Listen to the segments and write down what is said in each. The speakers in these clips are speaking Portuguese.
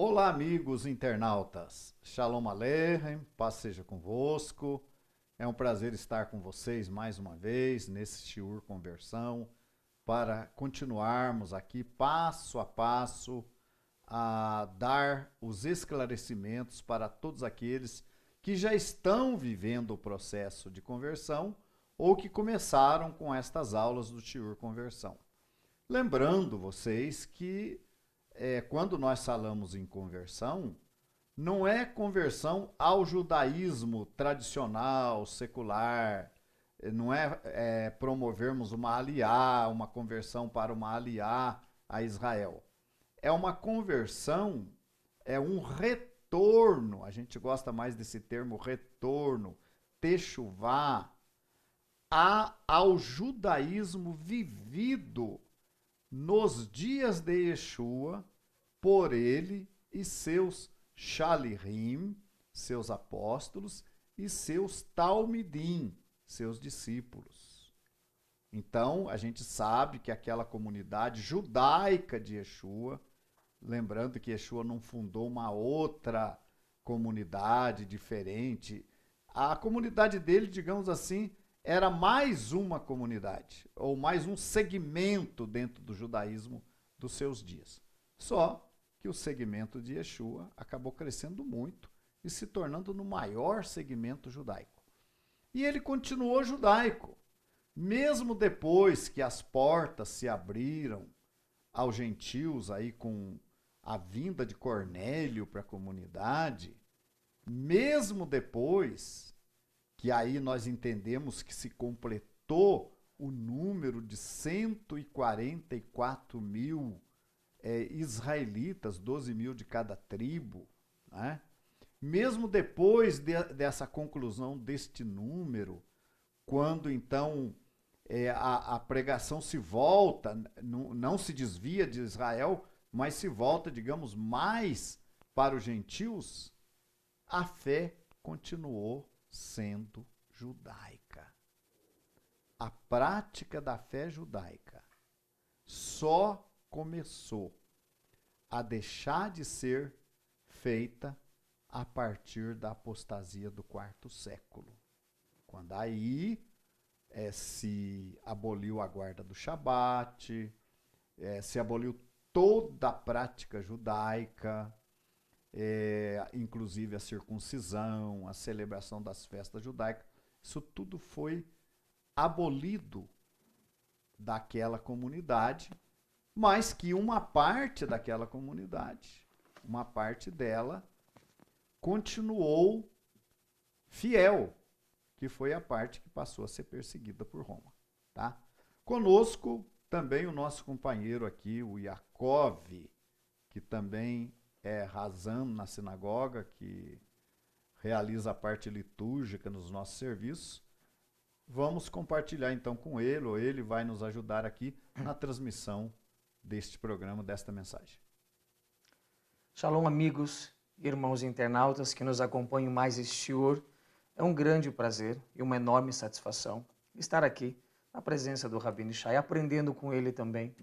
Olá, amigos internautas. Shalom Aleichem, paz seja convosco. É um prazer estar com vocês mais uma vez nesse Shiur Conversão para continuarmos aqui passo a passo a dar os esclarecimentos para todos aqueles que já estão vivendo o processo de conversão ou que começaram com estas aulas do Shiur Conversão. Lembrando vocês que quando nós falamos em conversão, não é conversão ao judaísmo tradicional, secular, não é promovermos uma aliá, uma conversão para uma aliá a Israel. É uma conversão, é um retorno, a gente gosta mais desse termo retorno, techuvá, ao judaísmo vivido nos dias de Yeshua, por ele e seus Shalirim, seus apóstolos, e seus Talmidim, seus discípulos. Então, a gente sabe que aquela comunidade judaica de Yeshua, lembrando que Yeshua não fundou uma outra comunidade diferente, a comunidade dele, digamos assim, era mais uma comunidade, ou mais um segmento dentro do judaísmo dos seus dias. Só que o segmento de Yeshua acabou crescendo muito e se tornando no maior segmento judaico. E ele continuou judaico, mesmo depois que as portas se abriram aos gentios aí com a vinda de Cornélio para a comunidade, mesmo depois que aí nós entendemos que se completou o número de 144 mil israelitas, 12 mil de cada tribo, né? Mesmo depois dessa conclusão deste número, quando então a pregação se volta, não se desvia de Israel, mas se volta, digamos, mais para os gentios, a fé continuou sendo judaica. A prática da fé judaica só começou a deixar de ser feita a partir da apostasia do quarto século, quando aí se aboliu a guarda do Shabat, se aboliu toda a prática judaica, inclusive a circuncisão, a celebração das festas judaicas, isso tudo foi abolido daquela comunidade, mas que uma parte daquela comunidade, uma parte dela, continuou fiel, que foi a parte que passou a ser perseguida por Roma. Tá? Conosco também o nosso companheiro aqui, o Yaakov, que também é Razan na sinagoga, que realiza a parte litúrgica nos nossos serviços. Vamos compartilhar então com ele, ou ele vai nos ajudar aqui na transmissão deste programa, desta mensagem. Shalom, amigos e irmãos internautas que nos acompanham mais este shiur. É um grande prazer e uma enorme satisfação estar aqui na presença do Rabino Shai, aprendendo com ele também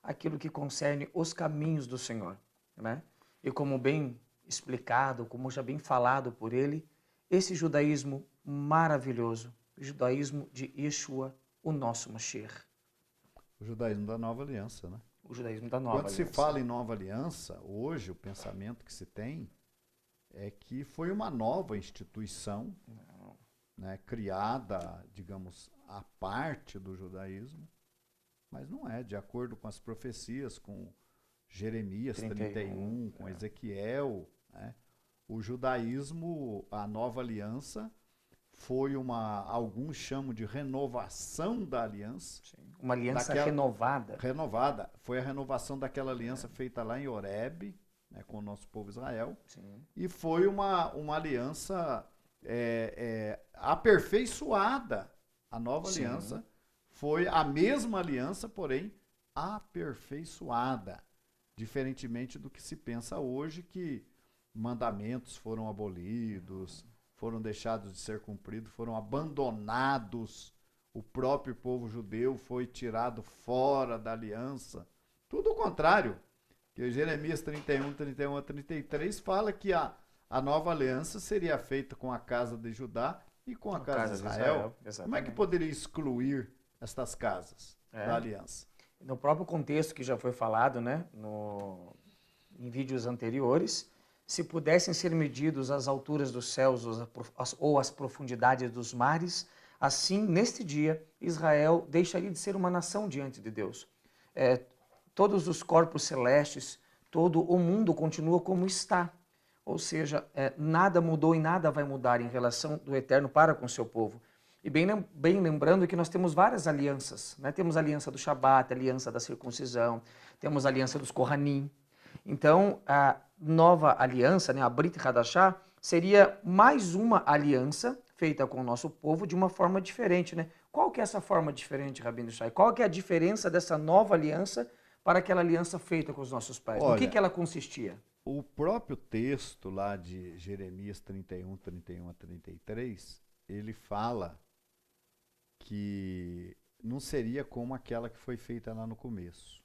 aquilo que concerne os caminhos do Senhor, né? E como bem explicado, como já bem falado por ele, esse judaísmo maravilhoso, o judaísmo de Yeshua, o nosso Mashiach. O judaísmo da nova aliança, né? O judaísmo da nova aliança. Quando se fala em nova aliança, hoje o pensamento que se tem é que foi uma nova instituição, né, criada, digamos, à parte do judaísmo, mas não é, de acordo com as profecias, com Jeremias 31, com Ezequiel, né? O judaísmo, a nova aliança, foi alguns chamam de renovação da aliança. Sim, uma aliança renovada. Renovada. Foi a renovação daquela aliança feita lá em Horebe, né, com o nosso povo Israel. Sim. E foi uma aliança aperfeiçoada. A nova aliança foi a mesma aliança, porém aperfeiçoada. Diferentemente do que se pensa hoje, que mandamentos foram abolidos, foram deixados de ser cumpridos, foram abandonados, o próprio povo judeu foi tirado fora da aliança. Tudo o contrário. Que Jeremias 31, 31 a 33 fala que a nova aliança seria feita com a casa de Judá e com a casa de Israel. Como é que poderia excluir estas casas da aliança? No próprio contexto que já foi falado, né, em vídeos anteriores, se pudessem ser medidos as alturas dos céus ou as profundidades dos mares, assim, neste dia, Israel deixaria de ser uma nação diante de Deus. Todos os corpos celestes, todo o mundo continua como está. Ou seja, nada mudou e nada vai mudar em relação do Eterno para com o seu povo. E bem lembrando que nós temos várias alianças, né? Temos a aliança do Shabat, a aliança da circuncisão, temos a aliança dos Kohanim. Então, a nova aliança, né, a Brit Hadashah, seria mais uma aliança feita com o nosso povo de uma forma diferente, né? Qual que é essa forma diferente, Rabino Shai? Qual que é a diferença dessa nova aliança para aquela aliança feita com os nossos pais? Olha, no que ela consistia? O próprio texto lá de Jeremias 31, 31 a 33, ele fala que não seria como aquela que foi feita lá no começo.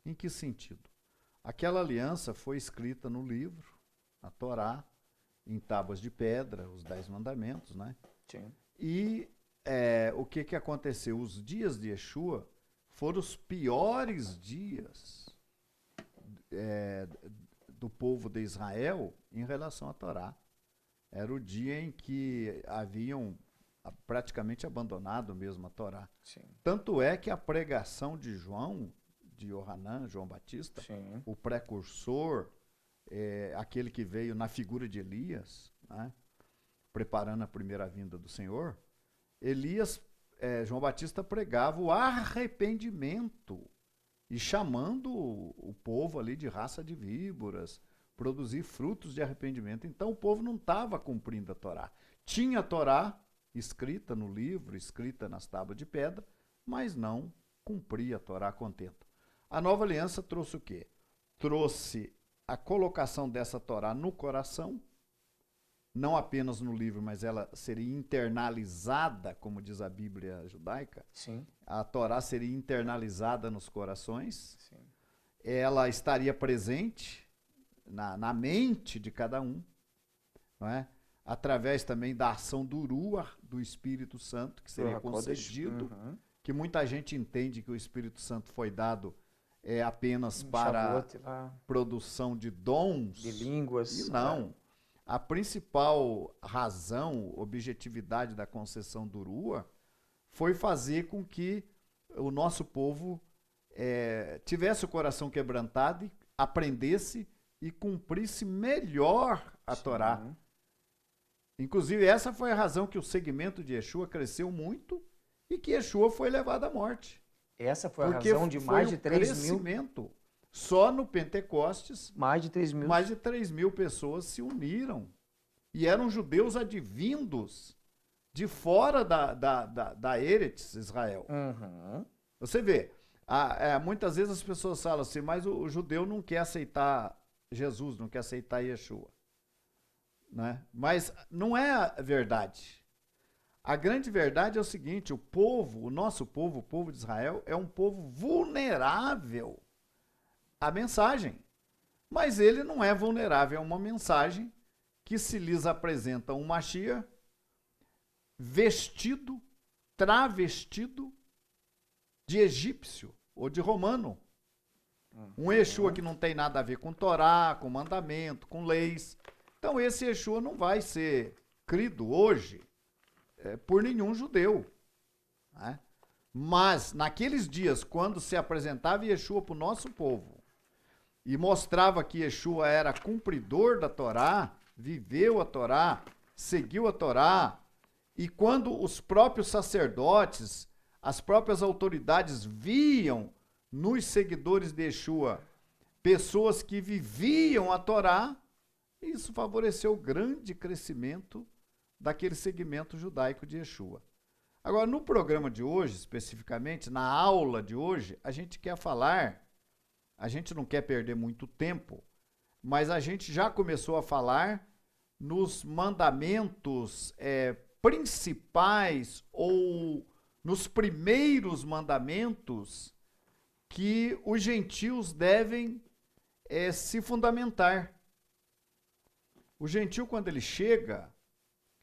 Em que sentido? Aquela aliança foi escrita no livro, na Torá, em tábuas de pedra, os 10 mandamentos, né? Sim. E o que aconteceu? Os dias de Yeshua foram os piores dias do povo de Israel em relação à Torá. Era o dia em que haviam praticamente abandonado mesmo a Torá. Sim. Tanto é que a pregação de João, de Yohanan, João Batista, Sim. o precursor, aquele que veio na figura de Elias, né, preparando a primeira vinda do Senhor, João Batista pregava o arrependimento e chamando o povo ali de raça de víboras, produzir frutos de arrependimento. Então o povo não estava cumprindo a Torá. Tinha a Torá escrita no livro, escrita nas tábuas de pedra, mas não cumpria a Torá a contento. A nova aliança trouxe o quê? Trouxe a colocação dessa Torá no coração, não apenas no livro, mas ela seria internalizada, como diz a Bíblia judaica. Sim. A Torá seria internalizada nos corações. Sim. Ela estaria presente na mente de cada um, não é? Através também da ação do Ruach, do Espírito Santo, que seria concedido, que muita gente entende que o Espírito Santo foi dado apenas para produção de dons. De línguas. E não. A principal razão, objetividade da concessão do Ruach foi fazer com que o nosso povo tivesse o coração quebrantado e aprendesse e cumprisse melhor a Torá. Inclusive, essa foi a razão que o segmento de Yeshua cresceu muito e que Yeshua foi levado à morte. Essa foi a razão de mais de 3 mil. Só no Pentecostes, mais de 3 mil. Mais de 3 mil pessoas se uniram. E eram judeus advindos de fora da Eretz, Israel. Você vê, muitas vezes as pessoas falam assim, mas o judeu não quer aceitar Jesus, não quer aceitar Yeshua. Né? Mas não é a verdade. A grande verdade é o seguinte, o nosso povo, o povo de Israel, é um povo vulnerável à mensagem. Mas ele não é vulnerável a uma mensagem que se lhes apresenta um Mashiach travestido de egípcio ou de romano. Um Yeshua que não tem nada a ver com Torá, com mandamento, com leis. Então esse Yeshua não vai ser crido hoje por nenhum judeu. Né? Mas naqueles dias, quando se apresentava Yeshua para o nosso povo e mostrava que Yeshua era cumpridor da Torá, viveu a Torá, seguiu a Torá, e quando os próprios sacerdotes, as próprias autoridades viam nos seguidores de Yeshua pessoas que viviam a Torá, isso favoreceu o grande crescimento daquele segmento judaico de Yeshua. Agora, no programa de hoje, especificamente, na aula de hoje, a gente quer falar, a gente não quer perder muito tempo, mas a gente já começou a falar nos mandamentos principais ou nos primeiros mandamentos que os gentios devem é se fundamentar. O gentil, quando ele chega,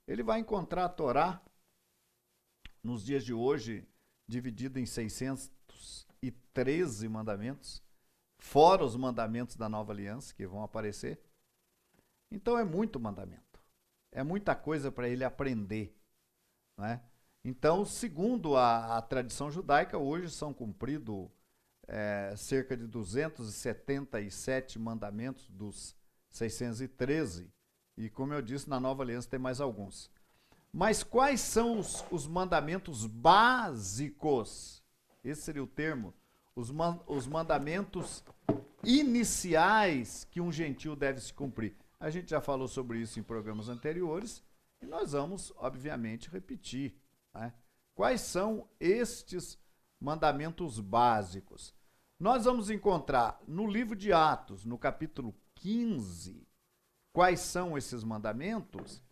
ele vai encontrar a Torá, nos dias de hoje, dividida em 613 mandamentos, fora os mandamentos da Nova Aliança, que vão aparecer. Então é muito mandamento. É muita coisa para ele aprender, não é? Então, segundo a tradição judaica, hoje são cumpridos cerca de 277 mandamentos dos 613. E como eu disse, na Nova Aliança tem mais alguns. Mas quais são os mandamentos básicos? Esse seria o termo. Os mandamentos iniciais que um gentil deve se cumprir. A gente já falou sobre isso em programas anteriores e nós vamos, obviamente, repetir, né? Quais são estes mandamentos básicos? Nós vamos encontrar no livro de Atos, no capítulo 15, quais são esses mandamentos,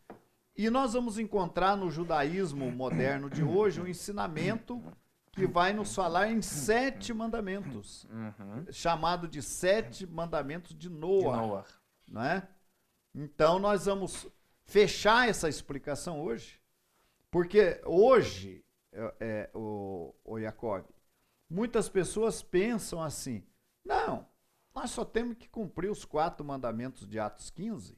e nós vamos encontrar no judaísmo moderno de hoje um ensinamento que vai nos falar em 7 mandamentos, chamado de 7 mandamentos de Noa, não é? Então nós vamos fechar essa explicação hoje, porque hoje, o Jacob, muitas pessoas pensam assim, não, nós só temos que cumprir os 4 mandamentos de Atos 15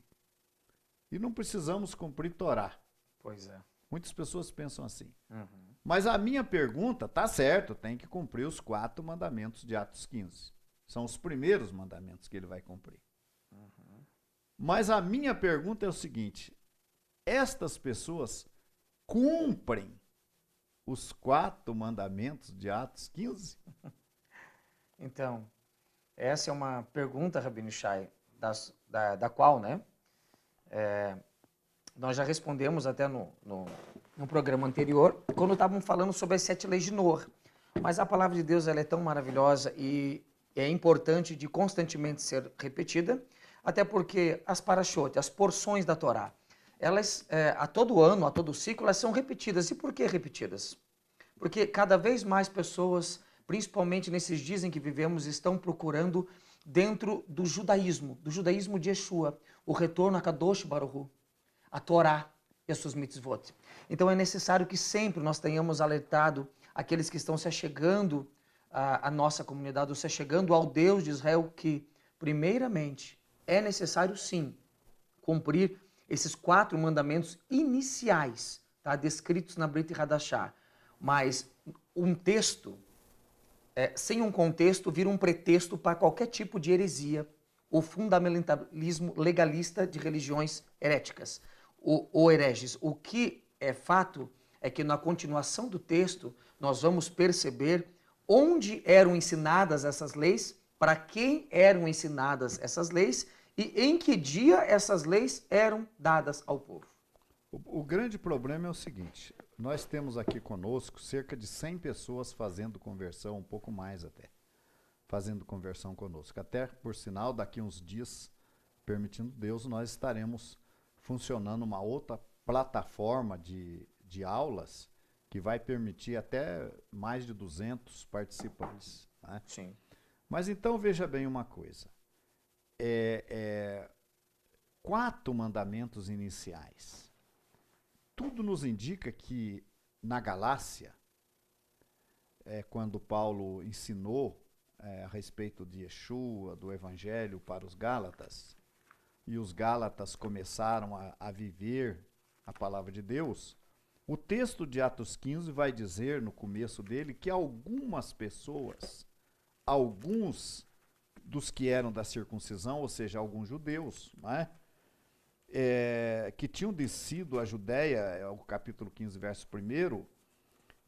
e não precisamos cumprir Torá. Pois é. Muitas pessoas pensam assim. Mas a minha pergunta, tá certo, tem que cumprir os 4 mandamentos de Atos 15. São os primeiros mandamentos que ele vai cumprir. Mas a minha pergunta é o seguinte, estas pessoas cumprem os 4 mandamentos de Atos 15? Então, essa é uma pergunta, Rabino Shai, da qual, né, nós já respondemos até no programa anterior, quando estávamos falando sobre as 7 leis de Noa. Mas a palavra de Deus ela é tão maravilhosa e é importante de constantemente ser repetida, até porque as parashot, as porções da Torá, elas, a todo ano, a todo ciclo, elas são repetidas. E por que repetidas? Porque cada vez mais pessoas, principalmente nesses dias em que vivemos, estão procurando dentro do judaísmo de Yeshua, o retorno a Kadosh Baruch Hu, a Torá e as suas mitzvot. Então é necessário que sempre nós tenhamos alertado aqueles que estão se achegando à nossa comunidade, ou se achegando ao Deus de Israel, que, primeiramente, é necessário sim cumprir esses 4 mandamentos iniciais, tá, descritos na Brit Hadashah. Mas um texto, sem um contexto, vira um pretexto para qualquer tipo de heresia ou fundamentalismo legalista de religiões heréticas ou hereges. O que é fato é que na continuação do texto nós vamos perceber onde eram ensinadas essas leis, para quem eram ensinadas essas leis e em que dia essas leis eram dadas ao povo. O grande problema é o seguinte, nós temos aqui conosco cerca de 100 pessoas fazendo conversão, um pouco mais até, fazendo conversão conosco. Até, por sinal, daqui uns dias, permitindo Deus, nós estaremos funcionando uma outra plataforma de aulas que vai permitir até mais de 200 participantes, né? Sim. Mas então veja bem uma coisa, 4 mandamentos iniciais. Tudo nos indica que na Galácia, quando Paulo ensinou a respeito de Yeshua, do Evangelho para os Gálatas, e os Gálatas começaram a viver a palavra de Deus, o texto de Atos 15 vai dizer no começo dele que algumas pessoas, alguns dos que eram da circuncisão, ou seja, alguns judeus, né, que tinham descido a Judéia, o capítulo 15, verso 1,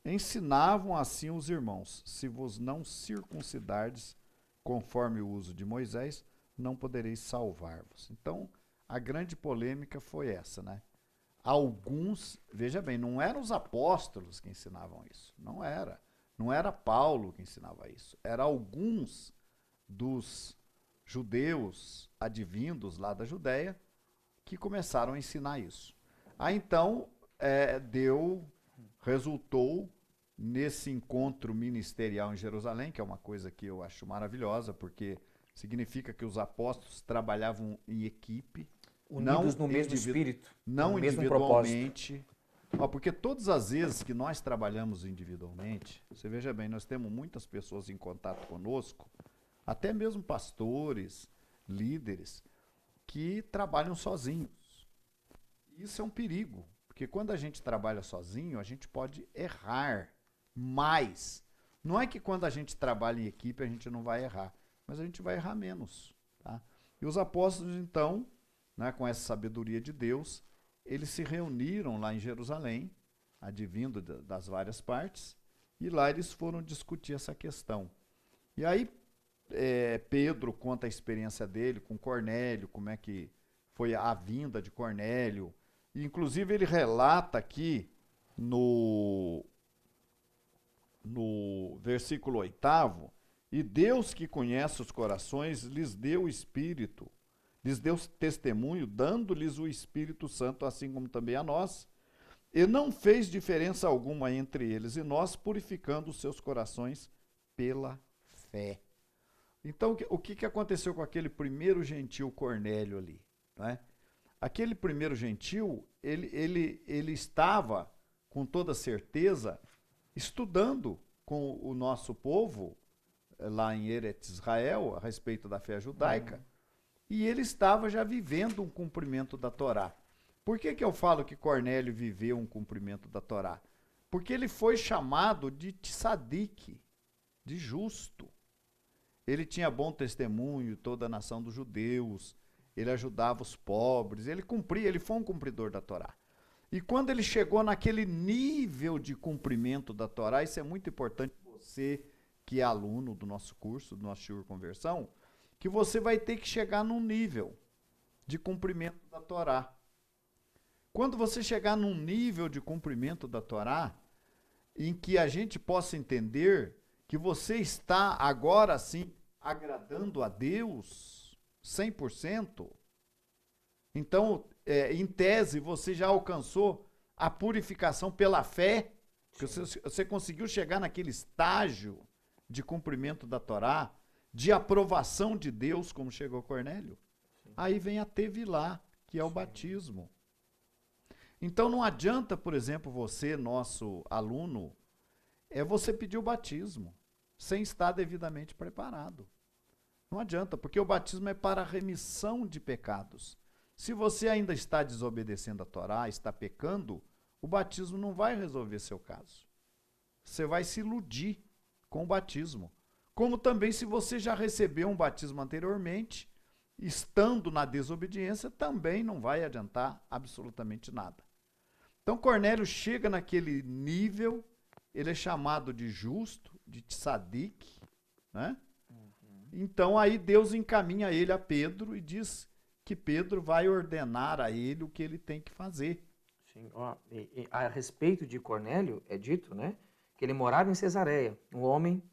ensinavam assim os irmãos, se vos não circuncidardes conforme o uso de Moisés, não podereis salvar-vos. Então, a grande polêmica foi essa, né? Alguns, veja bem, não eram os apóstolos que ensinavam isso, não era Paulo que ensinava isso, eram alguns dos judeus advindos lá da Judéia que começaram a ensinar isso. Aí então resultou nesse encontro ministerial em Jerusalém, que é uma coisa que eu acho maravilhosa, porque significa que os apóstolos trabalhavam em equipe, Unidos no mesmo espírito, não no mesmo propósito. individualmente. Porque todas as vezes que nós trabalhamos individualmente, você veja bem, nós temos muitas pessoas em contato conosco, até mesmo pastores, líderes, que trabalham sozinhos. Isso é um perigo, porque quando a gente trabalha sozinho, a gente pode errar mais. Não é que quando a gente trabalha em equipe a gente não vai errar, mas a gente vai errar menos. Tá? E os apóstolos, então, né, com essa sabedoria de Deus, eles se reuniram lá em Jerusalém, advindo das várias partes, e lá eles foram discutir essa questão. E aí Pedro conta a experiência dele com Cornélio, como é que foi a vinda de Cornélio. E, inclusive, ele relata aqui no versículo 8º, e Deus que conhece os corações lhes deu o Espírito, lhes deu testemunho, dando-lhes o Espírito Santo, assim como também a nós, e não fez diferença alguma entre eles e nós, purificando os seus corações pela fé. Então, o que aconteceu com aquele primeiro gentil Cornélio ali? Né? Aquele primeiro gentil, ele estava, com toda certeza, estudando com o nosso povo, lá em Eretz Israel, a respeito da fé judaica, e ele estava já vivendo um cumprimento da Torá. Por que eu falo que Cornélio viveu um cumprimento da Torá? Porque ele foi chamado de tzadik, de justo. Ele tinha bom testemunho, toda a nação dos judeus, ele ajudava os pobres, ele foi um cumpridor da Torá. E quando ele chegou naquele nível de cumprimento da Torá, isso é muito importante para você que é aluno do nosso curso, do nosso Shiur Conversão, que você vai ter que chegar num nível de cumprimento da Torá. Quando você chegar num nível de cumprimento da Torá, em que a gente possa entender que você está agora sim agradando a Deus 100%, então, em tese, você já alcançou a purificação pela fé, que você conseguiu chegar naquele estágio de cumprimento da Torá, de aprovação de Deus, como chegou Cornélio. Sim. Aí vem a Tevilá, que é o batismo. Então não adianta, por exemplo, você, nosso aluno, você pedir o batismo, sem estar devidamente preparado. Não adianta, porque o batismo é para a remissão de pecados. Se você ainda está desobedecendo a Torá, está pecando, o batismo não vai resolver seu caso. Você vai se iludir com o batismo. Como também se você já recebeu um batismo anteriormente, estando na desobediência, também não vai adiantar absolutamente nada. Então Cornélio chega naquele nível, ele é chamado de justo, de tzadik, né? Então aí Deus encaminha ele a Pedro e diz que Pedro vai ordenar a ele o que ele tem que fazer. Sim, e a respeito de Cornélio, é dito, né, que ele morava em Cesareia, um homem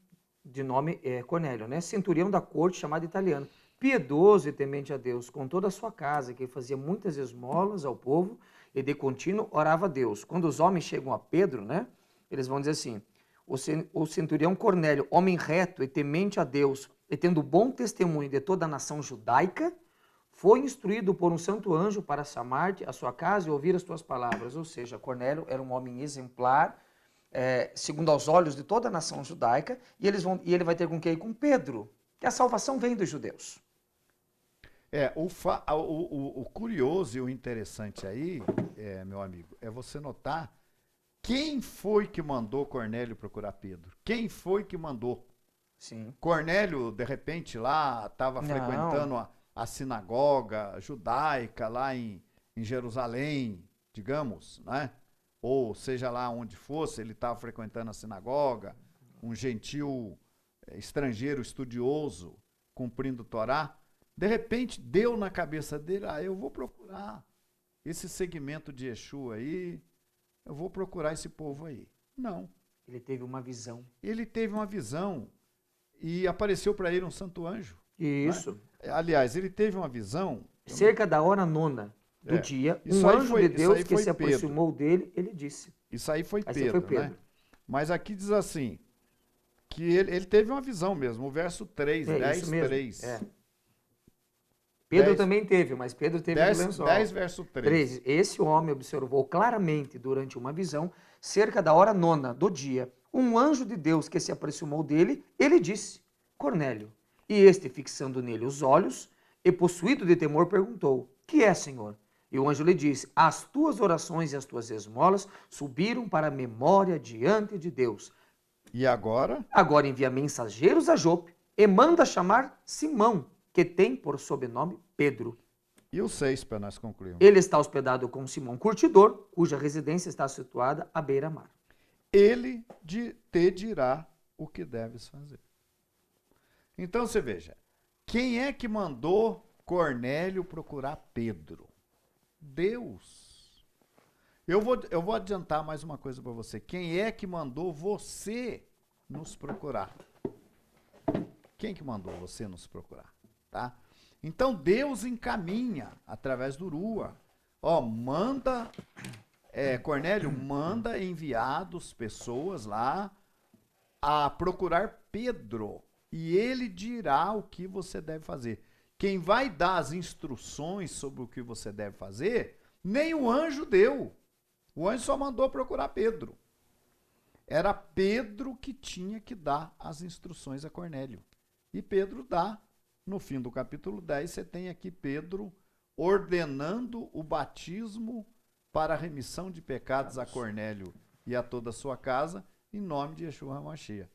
de nome Cornélio, né, centurião da corte, chamado italiano, piedoso e temente a Deus, com toda a sua casa, que fazia muitas esmolas ao povo e de contínuo orava a Deus. Quando os homens chegam a Pedro, né, eles vão dizer assim, o centurião Cornélio, homem reto e temente a Deus, e tendo bom testemunho de toda a nação judaica, foi instruído por um santo anjo para chamar-te à sua casa e ouvir as tuas palavras. Ou seja, Cornélio era um homem exemplar, segundo aos olhos de toda a nação judaica, e ele vai ter com quem? Com Pedro, que a salvação vem dos judeus. O curioso e o interessante aí, meu amigo, é você notar quem foi que mandou Cornélio procurar Pedro. Quem foi que mandou? Sim. Cornélio, de repente, lá estava frequentando a sinagoga judaica lá em Jerusalém, digamos, né? Ou seja lá onde fosse, ele estava frequentando a sinagoga, um gentil estrangeiro estudioso, cumprindo Torá. De repente, deu na cabeça dele, eu vou procurar esse segmento de Yeshua aí, eu vou procurar esse povo aí. Não. Ele teve uma visão. Ele teve uma visão e apareceu para ele um santo anjo. Isso. Né? Aliás, ele teve uma visão... Cerca da hora 9ª do dia, um anjo de Deus que se aproximou dele, ele disse. Isso aí foi Pedro, né? Mas aqui diz assim, que ele teve uma visão mesmo. O verso 3, É 10, isso mesmo. 3. É. Pedro 10, também teve, mas Pedro teve 10, no lençol. 10, verso 3. 13. Esse homem observou claramente durante uma visão, cerca da hora 9ª do dia, um anjo de Deus que se aproximou dele, ele disse, Cornélio. E este, fixando nele os olhos, e possuído de temor, perguntou, que é, Senhor? E o anjo lhe disse, as tuas orações e as tuas esmolas subiram para a memória diante de Deus. E agora? Agora envia mensageiros a Jope e manda chamar Simão, que tem por sobrenome Pedro. E o 6, para nós concluirmos. Ele está hospedado com Simão Curtidor, cuja residência está situada à beira-mar. Ele te dirá o que deves fazer. Então você veja, quem é que mandou Cornélio procurar Pedro? Deus. Eu vou adiantar mais uma coisa para você. Quem é que mandou você nos procurar? Quem que mandou você nos procurar? Tá? Então Deus encaminha através do Rua. Ó, manda, Cornélio, manda enviados, pessoas lá, a procurar Pedro. E ele dirá o que você deve fazer. Quem vai dar as instruções sobre o que você deve fazer, nem o anjo deu. O anjo só mandou procurar Pedro. Era Pedro que tinha que dar as instruções a Cornélio. E Pedro dá. No fim do capítulo 10, você tem aqui Pedro ordenando o batismo para a remissão de pecados a Cornélio e a toda a sua casa, em nome de Yeshua HaMashiach.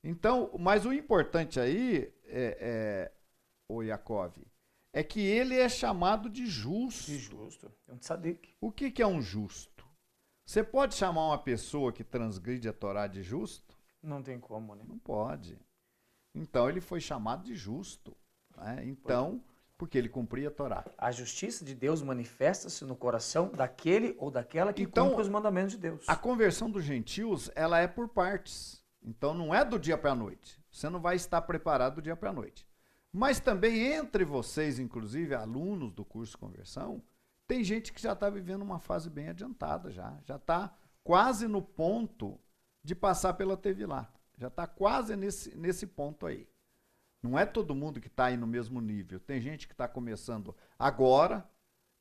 Então, mas o importante aí, o Yaakov, é que ele é chamado de justo. De justo. É um tzadik. O que é um justo? Você pode chamar uma pessoa que transgride a Torá de justo? Não tem como, né? Não pode. Então, ele foi chamado de justo. Né? Então, porque ele cumpria a Torá. A justiça de Deus manifesta-se no coração daquele ou daquela que cumpre os mandamentos de Deus. A conversão dos gentios, ela é por partes. Então, não é do dia para a noite. Você não vai estar preparado do dia para a noite. Mas também entre vocês, inclusive, alunos do curso Conversão, tem gente que já está vivendo uma fase bem adiantada já. Já está quase no ponto de passar pela Tevilá. Já está quase nesse ponto aí. Não é todo mundo que está aí no mesmo nível. Tem gente que está começando agora,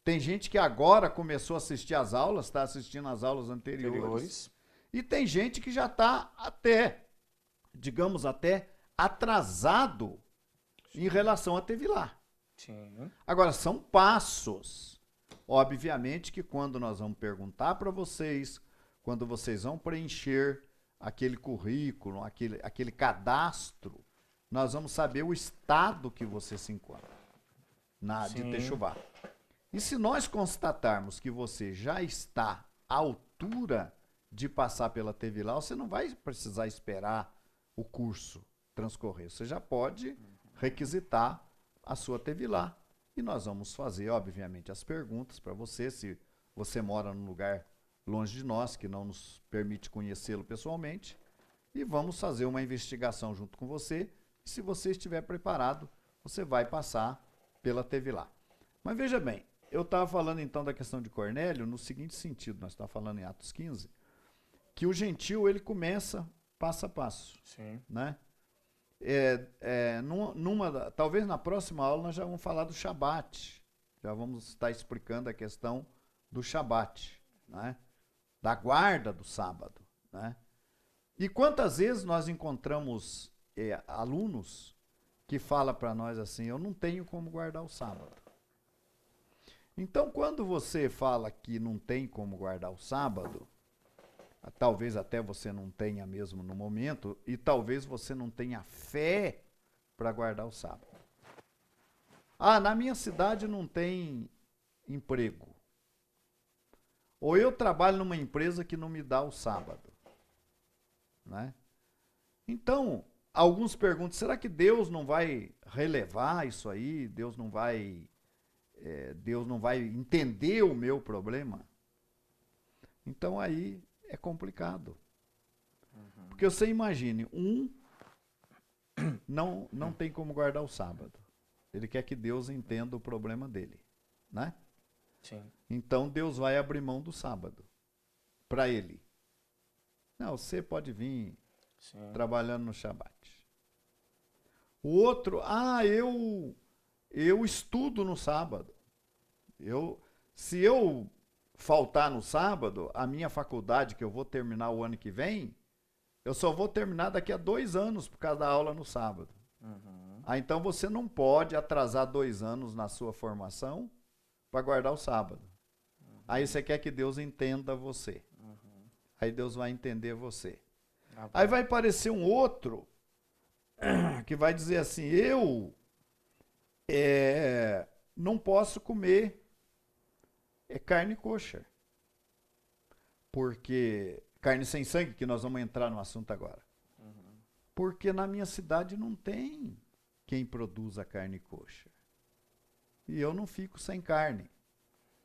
tem gente que agora começou a assistir às aulas, está assistindo às aulas anteriores. E tem gente que já está até, digamos, até atrasado em relação a Tevilá. Sim. Agora, são passos. Obviamente que quando nós vamos perguntar para vocês, quando vocês vão preencher aquele currículo, aquele cadastro, nós vamos saber o estado que você se encontra de Techuvá. E se nós constatarmos que você já está à altura de passar pela Tevilá, você não vai precisar esperar o curso transcorrer. Você já pode requisitar a sua Tevilá. E nós vamos fazer, obviamente, as perguntas para você, se você mora num lugar longe de nós, que não nos permite conhecê-lo pessoalmente, e vamos fazer uma investigação junto com você. E se você estiver preparado, você vai passar pela Tevilá. Mas veja bem, eu estava falando então da questão de Cornélio no seguinte sentido, nós estávamos falando em Atos 15, que o gentil ele começa passo a passo. Sim. Né? Talvez na próxima aula nós já vamos falar do Shabat. Já vamos estar explicando a questão do Shabat, né? Da guarda do sábado. Né? E quantas vezes nós encontramos alunos que falam para nós assim, eu não tenho como guardar o sábado. Então, quando você fala que não tem como guardar o sábado, talvez até você não tenha mesmo no momento, e talvez você não tenha fé para guardar o sábado. Ah, na minha cidade não tem emprego. Ou eu trabalho numa empresa que não me dá o sábado. Né? Então, alguns perguntam, será que Deus não vai relevar isso aí? Deus não vai entender o meu problema? Então aí é complicado. Porque você imagine, não tem como guardar o sábado. Ele quer que Deus entenda o problema dele. Né? Sim. Então Deus vai abrir mão do sábado para ele. Não, você pode vir Sim. trabalhando no Shabat. O outro, eu estudo no sábado. Se eu faltar no sábado, a minha faculdade, que eu vou terminar o ano que vem, eu só vou terminar daqui a 2 anos por causa da aula no sábado. Então você não pode atrasar 2 anos na sua formação para guardar o sábado. Aí você quer que Deus entenda você. Aí Deus vai entender você. Aí vai aparecer um outro que vai dizer assim, eu não posso comer carne kosher. Porque carne sem sangue, que nós vamos entrar no assunto agora. Porque na minha cidade não tem quem produza carne kosher. E eu não fico sem carne.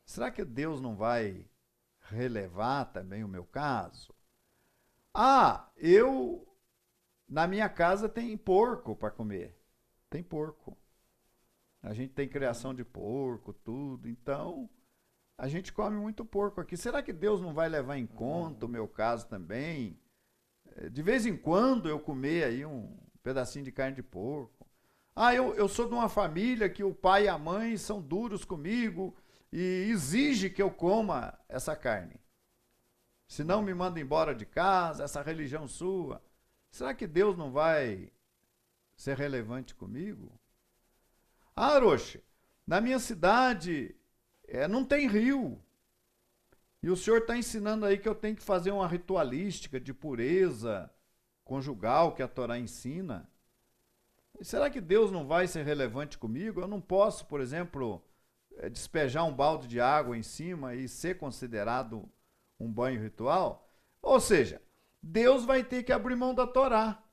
Será que Deus não vai relevar também o meu caso? Na minha casa tem porco para comer. Tem porco. A gente tem criação de porco, tudo. Então, a gente come muito porco aqui. Será que Deus não vai levar em conta o meu caso também? De vez em quando eu comer aí um pedacinho de carne de porco. Eu sou de uma família que o pai e a mãe são duros comigo e exige que eu coma essa carne. Senão me manda embora de casa, essa religião sua. Será que Deus não vai ser relevante comigo? Aroche, na minha cidade não tem rio. E o senhor está ensinando aí que eu tenho que fazer uma ritualística de pureza conjugal que a Torá ensina. E será que Deus não vai ser relevante comigo? Eu não posso, por exemplo, despejar um balde de água em cima e ser considerado um banho ritual? Ou seja, Deus vai ter que abrir mão da Torá.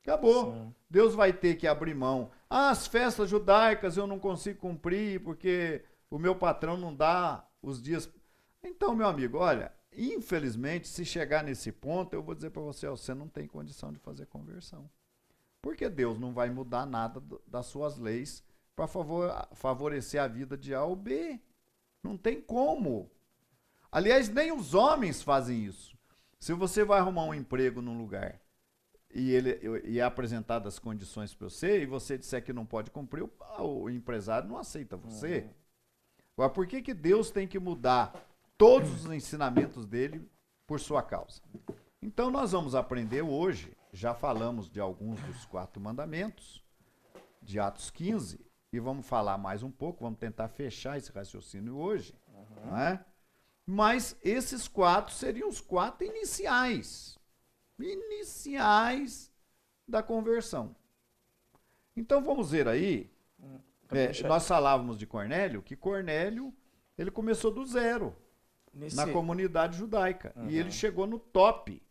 Acabou. Sim. Deus vai ter que abrir mão. As festas judaicas eu não consigo cumprir porque o meu patrão não dá os dias. Então, meu amigo, olha, infelizmente, se chegar nesse ponto, eu vou dizer para você, você não tem condição de fazer conversão. Porque Deus não vai mudar nada das suas leis para favorecer a vida de A ou B. Não tem como. Aliás, nem os homens fazem isso. Se você vai arrumar um emprego num lugar e é apresentado as condições para você e você disser que não pode cumprir, o empresário não aceita você. Agora, por que Deus tem que mudar todos os ensinamentos dele por sua causa? Então, nós vamos aprender hoje, já falamos de alguns dos 4 mandamentos, de Atos 15, e vamos falar mais um pouco, vamos tentar fechar esse raciocínio hoje, não é? Mas esses 4 seriam os 4 iniciais da conversão. Então, vamos ver aí, nós falávamos de Cornélio, que Cornélio, ele começou do zero na comunidade judaica, e ele chegou no top.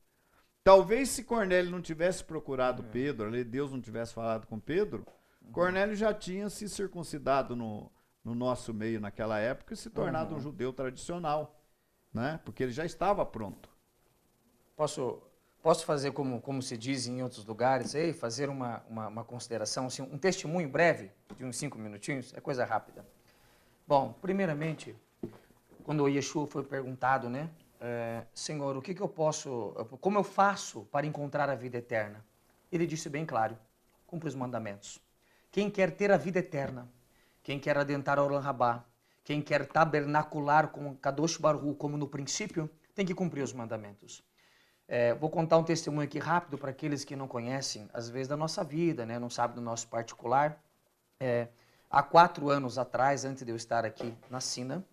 Talvez se Cornélio não tivesse procurado Pedro, Deus não tivesse falado com Pedro, Cornélio já tinha se circuncidado no nosso meio naquela época e se tornado um judeu tradicional, né? Porque ele já estava pronto. Posso fazer como se diz em outros lugares, fazer uma consideração, assim, um testemunho breve, de uns 5 minutinhos, é coisa rápida. Bom, primeiramente, quando o Yeshua foi perguntado, né? Senhor, como eu faço para encontrar a vida eterna? Ele disse bem claro, cumpre os mandamentos. Quem quer ter a vida eterna, quem quer adentrar ao Olam Rabá, quem quer tabernacular com Kadosh Baruch Hu, como no princípio, tem que cumprir os mandamentos. Vou contar um testemunho aqui rápido para aqueles que não conhecem, às vezes, da nossa vida, né? Não sabem do nosso particular. Há 4 anos atrás, antes de eu estar aqui na Sina,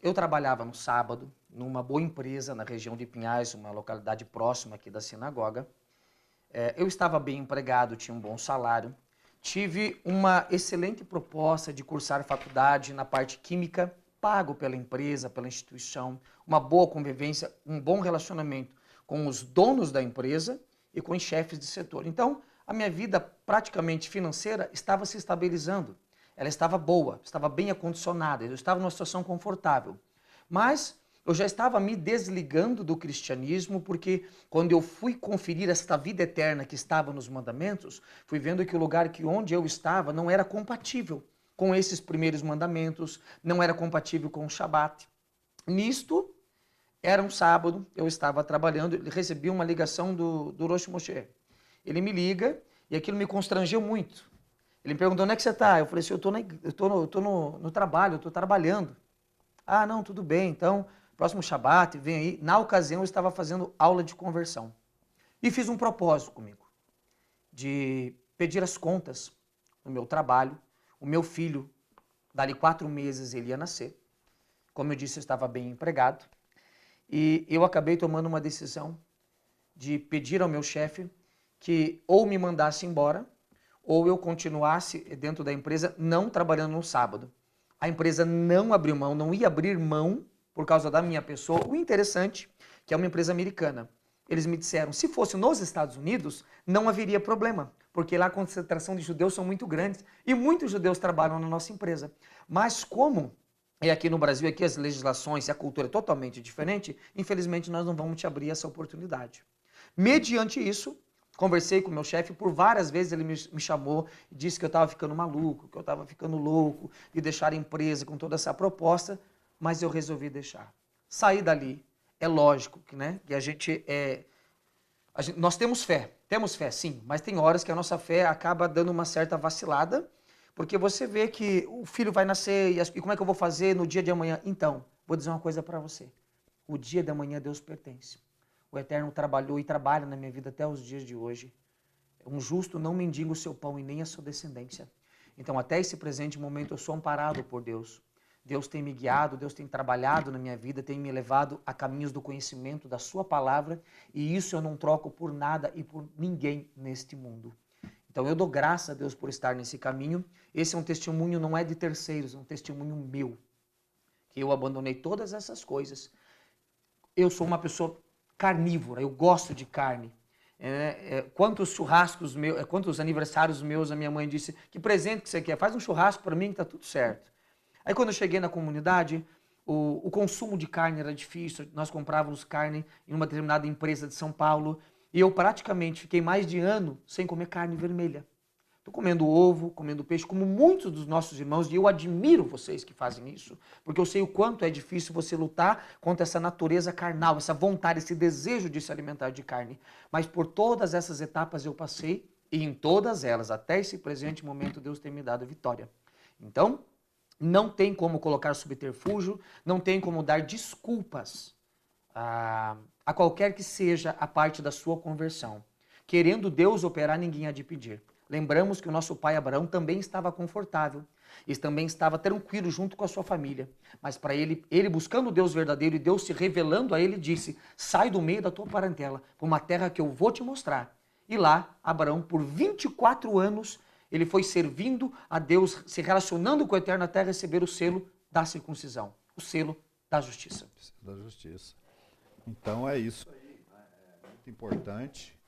eu trabalhava no sábado, numa boa empresa na região de Pinhais, uma localidade próxima aqui da sinagoga. Eu estava bem empregado, tinha um bom salário. Tive uma excelente proposta de cursar faculdade na parte química, pago pela empresa, pela instituição, uma boa convivência, um bom relacionamento com os donos da empresa e com os chefes de setor. Então, a minha vida praticamente financeira estava se estabilizando. Ela estava boa, estava bem acondicionada, eu estava numa situação confortável. Mas eu já estava me desligando do cristianismo, porque quando eu fui conferir esta vida eterna que estava nos mandamentos, fui vendo que o lugar onde eu estava não era compatível com esses primeiros mandamentos, não era compatível com o Shabat. Nisto, Era um sábado, eu estava trabalhando, recebi uma ligação do Rosh Moshe. Ele me liga e aquilo me constrangeu muito. Ele me perguntou, onde é que você está? Eu falei assim, eu tô no trabalho, eu estou trabalhando. Ah, não, tudo bem, então, próximo Shabat, vem aí. Na ocasião, eu estava fazendo aula de conversão. E fiz um propósito comigo, de pedir as contas no meu trabalho. O meu filho, dali 4 meses, ele ia nascer. Como eu disse, eu estava bem empregado. E eu acabei tomando uma decisão de pedir ao meu chefe que ou me mandasse embora, ou eu continuasse dentro da empresa não trabalhando no sábado. A empresa não abriu mão, não ia abrir mão por causa da minha pessoa. O interessante, que é uma empresa americana, eles me disseram, se fosse nos Estados Unidos, não haveria problema, porque lá a concentração de judeus são muito grandes e muitos judeus trabalham na nossa empresa. Mas como é aqui no Brasil, aqui as legislações e a cultura é totalmente diferente, infelizmente nós não vamos te abrir essa oportunidade. Mediante isso, conversei com o meu chefe, por várias vezes ele me chamou e disse que eu estava ficando maluco, que eu estava ficando louco de deixar a empresa com toda essa proposta, mas eu resolvi deixar. Saí dali. É lógico que, né, que nós temos fé sim, mas tem horas que a nossa fé acaba dando uma certa vacilada, porque você vê que o filho vai nascer e como é que eu vou fazer no dia de amanhã? Então, vou dizer uma coisa para você. O dia de amanhã a Deus pertence. O Eterno trabalhou e trabalha na minha vida até os dias de hoje. Um justo não mendiga o seu pão e nem a sua descendência. Então, até esse presente momento, eu sou amparado por Deus. Deus tem me guiado, Deus tem trabalhado na minha vida, tem me levado a caminhos do conhecimento da sua palavra, e isso eu não troco por nada e por ninguém neste mundo. Então, eu dou graças a Deus por estar nesse caminho. Esse é um testemunho, não é de terceiros, é um testemunho meu. Que eu abandonei todas essas coisas. Eu sou uma pessoa carnívora, eu gosto de carne. Quantos churrascos meus, quantos aniversários meus, a minha mãe disse, que presente que você quer? Faz um churrasco para mim que tá tudo certo. Aí quando eu cheguei na comunidade, o consumo de carne era difícil, nós comprávamos carne em uma determinada empresa de São Paulo, e eu praticamente fiquei mais de ano sem comer carne vermelha. Estou comendo ovo, comendo peixe, como muitos dos nossos irmãos, e eu admiro vocês que fazem isso, porque eu sei o quanto é difícil você lutar contra essa natureza carnal, essa vontade, esse desejo de se alimentar de carne. Mas por todas essas etapas eu passei, e em todas elas, até esse presente momento, Deus tem me dado vitória. Então, não tem como colocar subterfúgio, não tem como dar desculpas a qualquer que seja a parte da sua conversão. Querendo Deus operar, ninguém há de pedir. Lembramos que o nosso pai Abraão também estava confortável, e também estava tranquilo junto com a sua família. Mas para ele buscando o Deus verdadeiro e Deus se revelando a ele, disse, sai do meio da tua parentela, para uma terra que eu vou te mostrar. E lá, Abraão, por 24 anos, ele foi servindo a Deus, se relacionando com o Eterno até receber o selo da circuncisão, o selo da justiça. Da justiça. Então é isso aí, né? É muito importante.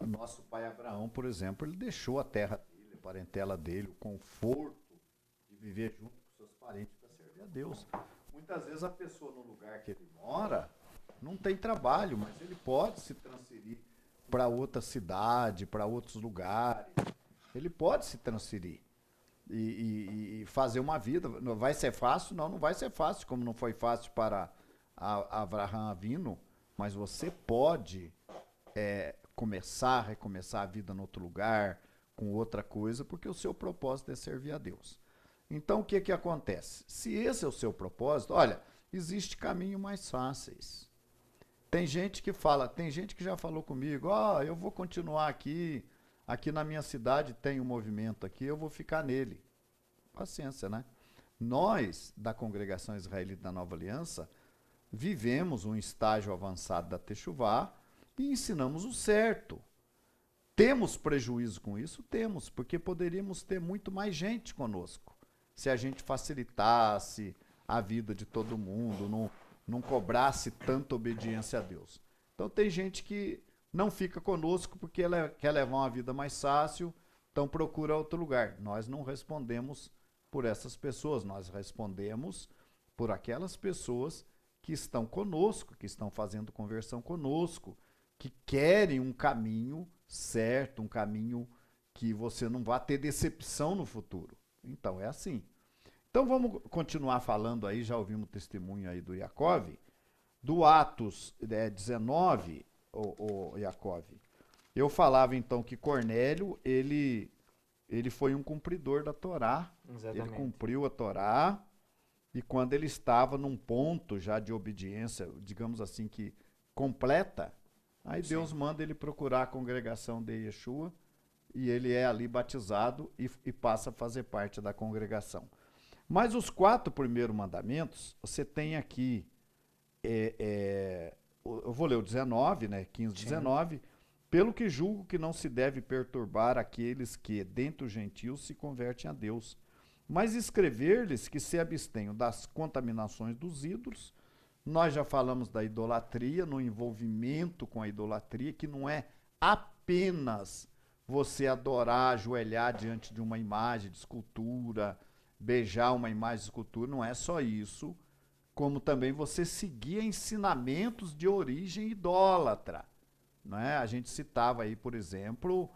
O nosso pai Abraão, por exemplo, ele deixou a terra dele, a parentela dele, o conforto de viver junto com seus parentes para servir a Deus. Muitas vezes a pessoa no lugar que ele mora não tem trabalho, mas ele pode se transferir para outra cidade, para outros lugares. Ele pode se transferir e fazer uma vida. Não vai ser fácil? Não vai ser fácil, como não foi fácil para Abraham Avinu, mas você pode recomeçar a vida em outro lugar, com outra coisa, porque o seu propósito é servir a Deus. Então, o que acontece? Se esse é o seu propósito, olha, existe caminho mais fáceis. Tem gente que já falou comigo, eu vou continuar aqui na minha cidade tem um movimento aqui, eu vou ficar nele. Paciência, né? Nós, da Congregação Israelita da Nova Aliança, vivemos um estágio avançado da Techuvá e ensinamos o certo. Temos prejuízo com isso? Temos, porque poderíamos ter muito mais gente conosco, se a gente facilitasse a vida de todo mundo, não cobrasse tanta obediência a Deus. Então tem gente que não fica conosco porque ela quer levar uma vida mais fácil, então procura outro lugar. Nós não respondemos por essas pessoas, nós respondemos por aquelas pessoas que estão conosco, que estão fazendo conversão conosco, que querem um caminho certo, um caminho que você não vai ter decepção no futuro. Então é assim. Então vamos continuar falando aí, já ouvimos o testemunho aí do Yaakov, do Atos 19, o Yaakov, eu falava então que Cornélio, ele foi um cumpridor da Torá. Exatamente. Ele cumpriu a Torá, e quando ele estava num ponto já de obediência, digamos assim, que completa, aí Deus manda ele procurar a congregação de Yeshua, e ele é ali batizado e passa a fazer parte da congregação. Mas os 4 primeiros mandamentos, você tem aqui, eu vou ler o 19, né, 15, Sim. 19, pelo que julgo que não se deve perturbar aqueles que, dentre os gentios, se convertem a Deus, mas escrever-lhes que se abstenham das contaminações dos ídolos. Nós já falamos da idolatria, no envolvimento com a idolatria, que não é apenas você adorar, ajoelhar diante de uma imagem de escultura, beijar uma imagem de escultura, não é só isso, como também você seguir ensinamentos de origem idólatra. Não é? A gente citava aí, por exemplo,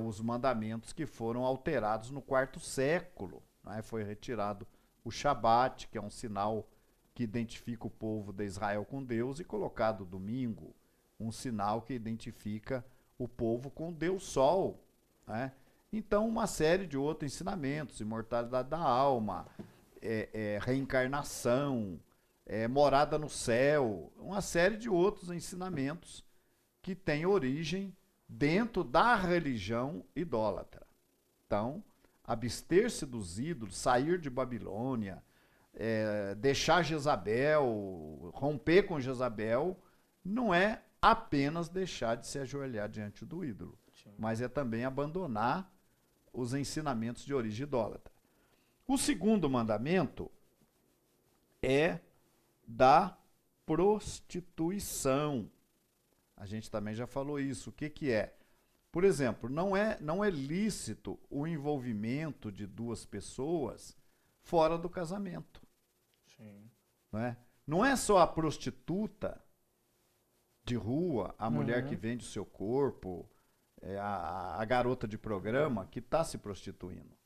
os mandamentos que foram alterados no 4º século. Não é? Foi retirado o Shabat, que é um sinal que identifica o povo de Israel com Deus, e colocado o domingo, um sinal que identifica o povo com Deus Sol. Né? Então, uma série de outros ensinamentos, imortalidade da alma, reencarnação, morada no céu, uma série de outros ensinamentos que têm origem dentro da religião idólatra. Então, abster-se dos ídolos, sair de Babilônia, deixar Jezabel, romper com Jezabel, não é apenas deixar de se ajoelhar diante do ídolo, sim, mas é também abandonar os ensinamentos de origem idólatra. O 2º mandamento é da prostituição. A gente também já falou isso. O que é? Por exemplo, não é lícito o envolvimento de 2 pessoas fora do casamento. Sim. Não é só a prostituta de rua, a mulher que vende o seu corpo, a garota de programa que está se prostituindo.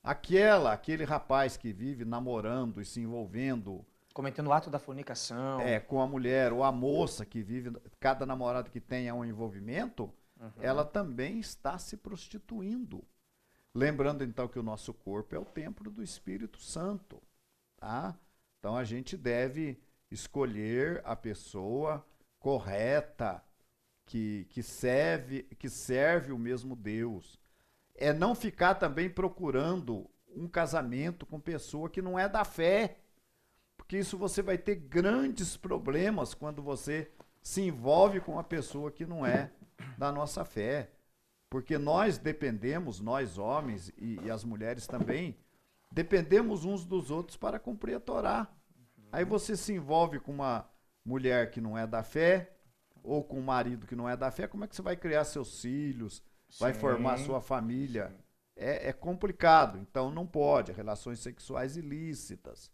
Aquele rapaz que vive namorando e se envolvendo, cometendo o ato da fornicação, com a mulher, ou a moça que vive, cada namorado que tenha um envolvimento, ela também está se prostituindo. Lembrando então que o nosso corpo é o templo do Espírito Santo, tá? Então a gente deve escolher a pessoa correta, que serve o mesmo Deus. Não ficar também procurando um casamento com pessoa que não é da fé, porque isso você vai ter grandes problemas quando você se envolve com uma pessoa que não é da nossa fé. Porque nós dependemos, nós homens e as mulheres também, dependemos uns dos outros para cumprir a Torá. Aí você se envolve com uma mulher que não é da fé, ou com um marido que não é da fé, como é que você vai criar seus filhos, vai formar sua família? É complicado, então não pode. Relações sexuais ilícitas.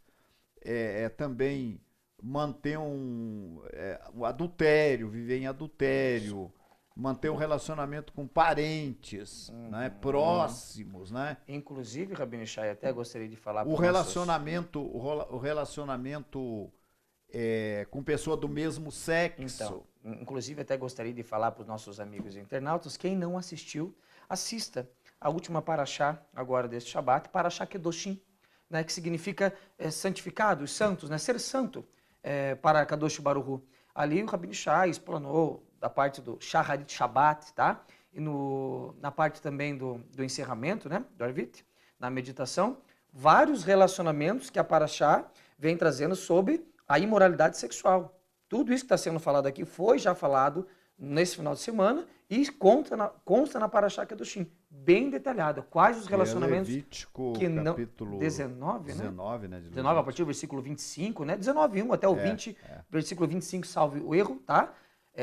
Também manter um adultério, viver em adultério, manter um relacionamento com parentes, né, próximos, né? Inclusive, Rabino Shai, até gostaria de falar o relacionamento com pessoa do mesmo sexo. Então, inclusive até gostaria de falar para os nossos amigos internautas, quem não assistiu, assista a última paraxá agora deste Shabat, paraxá Kedoshim, né, que significa santificado, os santos, né, ser santo, para Kadosh Baruch Hu. Ali o Rabino Shai explanou da parte do Shaharit Shabbat, tá? E na parte também do encerramento, né, do Arvit, na meditação, vários relacionamentos que a paraxá vem trazendo sobre a imoralidade sexual. Tudo isso que está sendo falado aqui foi já falado nesse final de semana e consta na paraxá Kedoshim, bem detalhada. Quais os relacionamentos Levítico, que não... capítulo 19, né? 19, a partir do versículo 25, né? 19:1 até o 20, versículo 25, salve o erro, tá?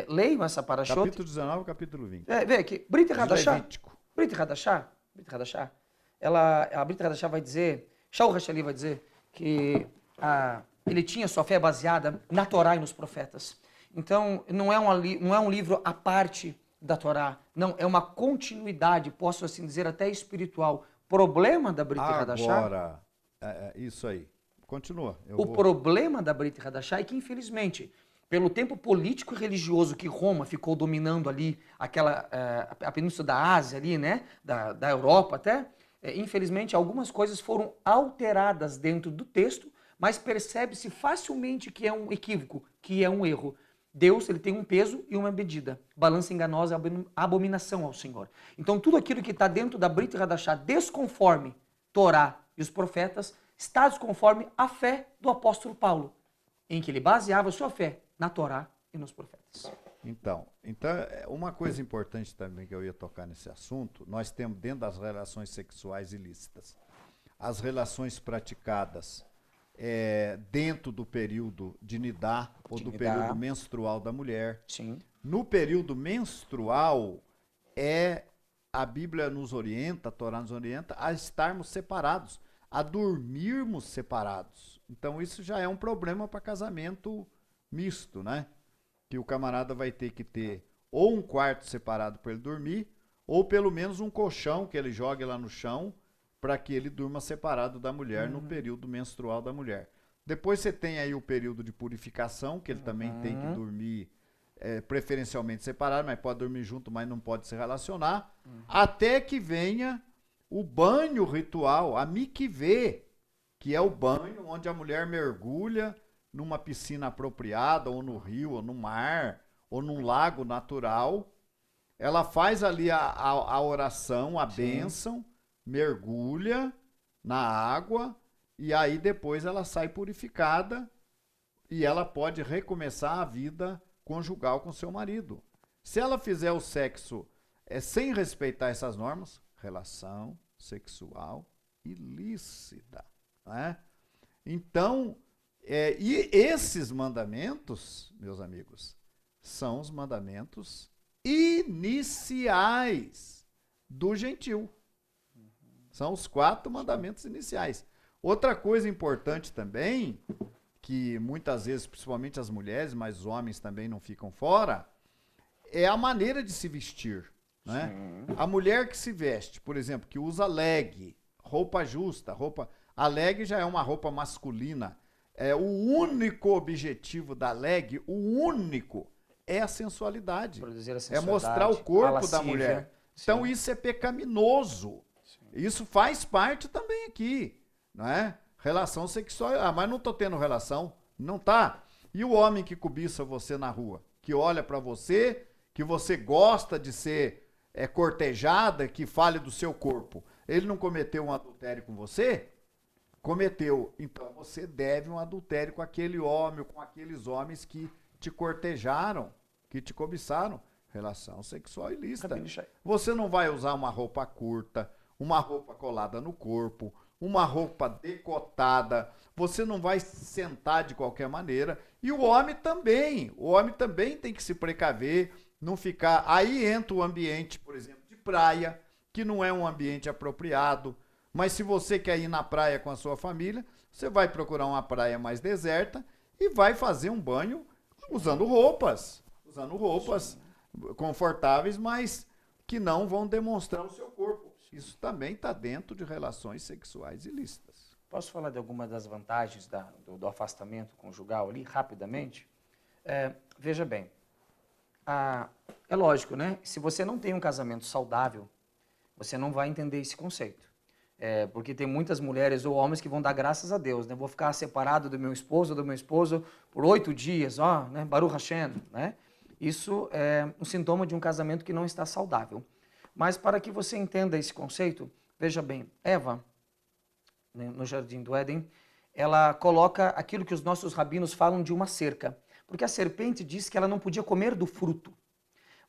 Leiam essa paraxá. Capítulo 19, capítulo 20. Vê aqui, Brit Hadashah. Levítico. Brit Hadashah, a Brit Hadashah vai dizer, Shaul Hashali vai dizer que ele tinha sua fé baseada na Torá e nos profetas. Então, não é um livro à parte da Torá, não, é uma continuidade, posso assim dizer, até espiritual. Problema da Brit Hadashah... Agora, isso aí. Continua. O problema da Brit Hadashah é que, infelizmente, pelo tempo político e religioso que Roma ficou dominando ali a Península da Ásia, ali, né, da Europa até, infelizmente algumas coisas foram alteradas dentro do texto, mas percebe-se facilmente que é um equívoco, que é um erro. Deus, ele tem um peso e uma medida. Balança enganosa é abominação ao Senhor. Então tudo aquilo que está dentro da Brit Hadashah, desconforme Torá e os profetas, está desconforme a fé do apóstolo Paulo, em que ele baseava a sua fé na Torá e nos profetas. Então, uma coisa importante também que eu ia tocar nesse assunto, nós temos dentro das relações sexuais ilícitas, as relações praticadas dentro do período de Nidá ou do período menstrual da mulher. Sim. No período menstrual, a Bíblia nos orienta, a Torá nos orienta a estarmos separados, a dormirmos separados. Então isso já é um problema para casamento misto, né? Que o camarada vai ter que ter ou um quarto separado para ele dormir, ou pelo menos um colchão que ele jogue lá no chão para que ele durma separado da mulher no período menstrual da mulher. Depois você tem aí o período de purificação, que ele também tem que dormir preferencialmente separado, mas pode dormir junto, mas não pode se relacionar, até que venha o banho ritual, a mikvê, que é o banho onde a mulher mergulha numa piscina apropriada, ou no rio, ou no mar, ou num lago natural. Ela faz ali a oração, a bênção, mergulha na água, e aí depois ela sai purificada e ela pode recomeçar a vida conjugal com seu marido. Se ela fizer o sexo sem respeitar essas normas, relação sexual ilícita, né? Então, e esses mandamentos, meus amigos, são os mandamentos iniciais do gentil. São os 4 mandamentos iniciais. Outra coisa importante também, que muitas vezes, principalmente as mulheres, mas os homens também não ficam fora, é a maneira de se vestir. Né? A mulher que se veste, por exemplo, que usa leg, roupa justa, a leg já é uma roupa masculina. O único objetivo da leg, é a sensualidade. É mostrar o corpo da mulher. Então isso é pecaminoso. Isso faz parte também aqui, não é? Relação sexual, mas não tô tendo relação, não tá. E o homem que cobiça você na rua, que olha para você, que você gosta de ser cortejada, que fale do seu corpo, ele não cometeu um adultério com você? Cometeu. Então você deve um adultério com aquele homem, com aqueles homens que te cortejaram, que te cobiçaram. Relação sexual ilícita. Você não vai usar uma roupa curta, uma roupa colada no corpo, uma roupa decotada, você não vai sentar de qualquer maneira. E o homem também tem que se precaver, não ficar... Aí entra o ambiente, por exemplo, de praia, que não é um ambiente apropriado, mas se você quer ir na praia com a sua família, você vai procurar uma praia mais deserta e vai fazer um banho usando roupas confortáveis, mas que não vão demonstrar o seu corpo. Isso também está dentro de relações sexuais ilícitas. Posso falar de alguma das vantagens do afastamento conjugal ali, rapidamente? Veja bem, é lógico, né? Se você não tem um casamento saudável, você não vai entender esse conceito. Porque tem muitas mulheres ou homens que vão dar graças a Deus, né? Vou ficar separado do meu esposo por 8 dias, né? Baruch Hashem, né? Isso é um sintoma de um casamento que não está saudável. Mas para que você entenda esse conceito, veja bem, Eva, né, no Jardim do Éden, ela coloca aquilo que os nossos rabinos falam de uma cerca. Porque a serpente disse que ela não podia comer do fruto.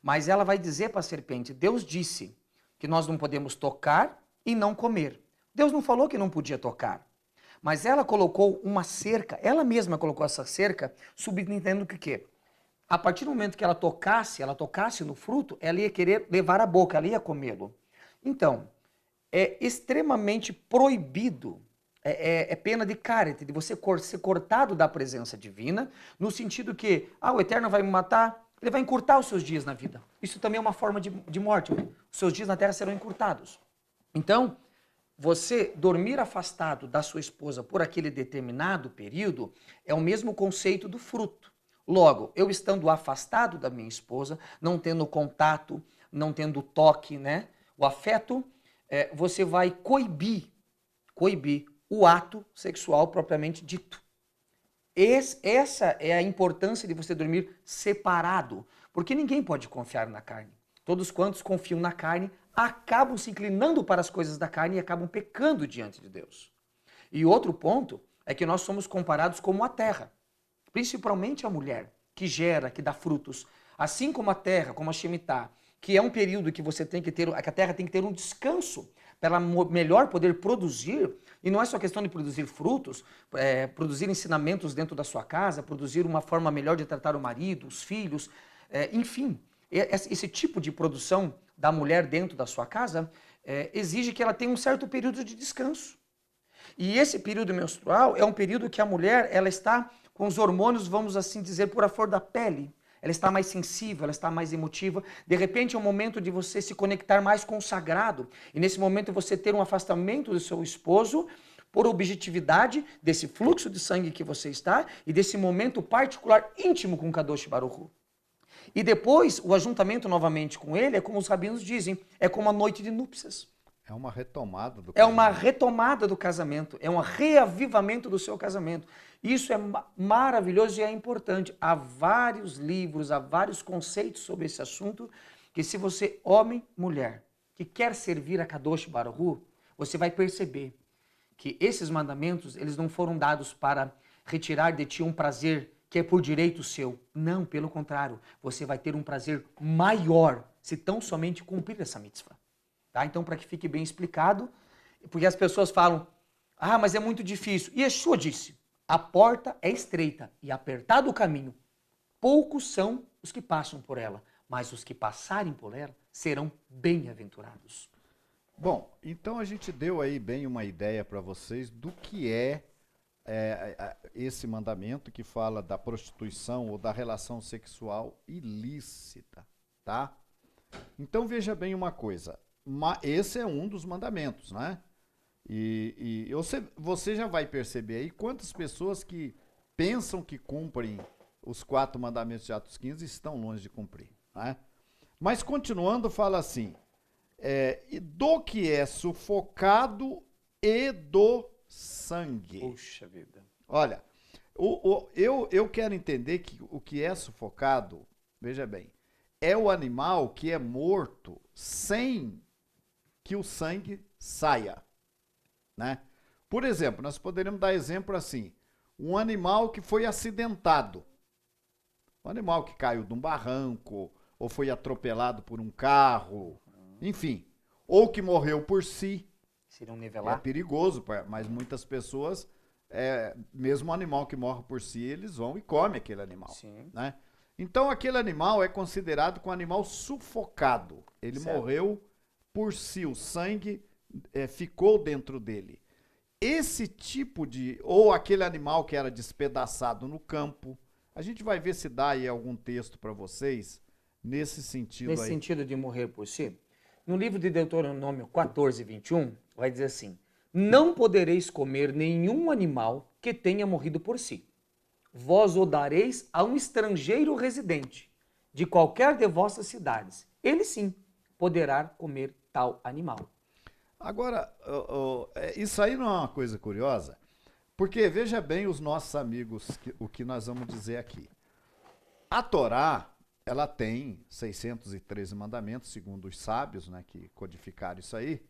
Mas ela vai dizer para a serpente, Deus disse que nós não podemos tocar e não comer. Deus não falou que não podia tocar. Mas ela colocou uma cerca, ela mesma colocou essa cerca, subentendendo que o quê? A partir do momento que ela tocasse no fruto, ela ia querer levar à boca, ela ia comê-lo. Então, é extremamente proibido, é pena de caret, de você ser cortado da presença divina, no sentido que, o Eterno vai me matar, ele vai encurtar os seus dias na vida. Isso também é uma forma de morte, os seus dias na terra serão encurtados. Então, você dormir afastado da sua esposa por aquele determinado período é o mesmo conceito do fruto. Logo, eu estando afastado da minha esposa, não tendo contato, não tendo toque, né? O afeto, você vai coibir o ato sexual propriamente dito. Essa é a importância de você dormir separado, porque ninguém pode confiar na carne. Todos quantos confiam na carne acabam se inclinando para as coisas da carne e acabam pecando diante de Deus. E outro ponto é que nós somos comparados como a terra, principalmente a mulher, que gera, que dá frutos, assim como a terra, como a Shemitah, que é um período que você tem que ter, que a terra tem que ter um descanso para ela melhor poder produzir, e não é só questão de produzir frutos, produzir ensinamentos dentro da sua casa, produzir uma forma melhor de tratar o marido, os filhos, enfim, esse tipo de produção da mulher dentro da sua casa exige que ela tenha um certo período de descanso. E esse período menstrual é um período que a mulher ela está com os hormônios, vamos assim dizer, por a flor da pele. Ela está mais sensível, ela está mais emotiva. De repente é um momento de você se conectar mais com o sagrado. E nesse momento você ter um afastamento do seu esposo por objetividade desse fluxo de sangue que você está e desse momento particular íntimo com Kadosh Baruch Hu. E depois o ajuntamento novamente com ele é como os rabinos dizem, é como a noite de núpcias. É uma retomada do casamento. É uma retomada do casamento, é um reavivamento do seu casamento. Isso é maravilhoso e é importante. Há vários livros, há vários conceitos sobre esse assunto, que se você, homem, mulher, que quer servir a Kadosh Baruch Hu, você vai perceber que esses mandamentos, eles não foram dados para retirar de ti um prazer que é por direito seu. Não, pelo contrário, você vai ter um prazer maior se tão somente cumprir essa mitzvah. Tá? Então, para que fique bem explicado, porque as pessoas falam, mas é muito difícil. E Yeshua disse, a porta é estreita e apertado o caminho. Poucos são os que passam por ela, mas os que passarem por ela serão bem-aventurados. Bom, então a gente deu aí bem uma ideia para vocês do que é esse mandamento que fala da prostituição ou da relação sexual ilícita, tá? Então veja bem uma coisa, esse é um dos mandamentos, né? E você já vai perceber aí quantas pessoas que pensam que cumprem os 4 mandamentos de Atos 15 estão longe de cumprir, né? Mas continuando, fala assim, do que é sufocado e do sangue. Puxa vida. Olha, eu quero entender que o que é sufocado, veja bem, é o animal que é morto sem que o sangue saia, né? Por exemplo, nós poderíamos dar exemplo assim, um animal que foi acidentado, um animal que caiu de um barranco, ou foi atropelado por um carro, enfim, ou que morreu por si. Seria um nivelar? É perigoso, mas muitas pessoas, mesmo o animal que morre por si, eles vão e comem aquele animal. Sim. Né? Então, aquele animal é considerado como um animal sufocado. Ele morreu por si, o sangue ficou dentro dele. Esse tipo ou aquele animal que era despedaçado no campo, a gente vai ver se dá aí algum texto para vocês nesse sentido Nesse aí. sentido de morrer por si, no livro de Deuteronômio 14, 21, vai dizer assim, não podereis comer nenhum animal que tenha morrido por si. Vós o dareis a um estrangeiro residente de qualquer de vossas cidades. Ele sim poderá comer tal animal. Agora, isso aí não é uma coisa curiosa? Porque veja bem os nossos amigos, o que nós vamos dizer aqui. A Torá, ela tem 613 mandamentos, segundo os sábios, né, que codificaram isso aí.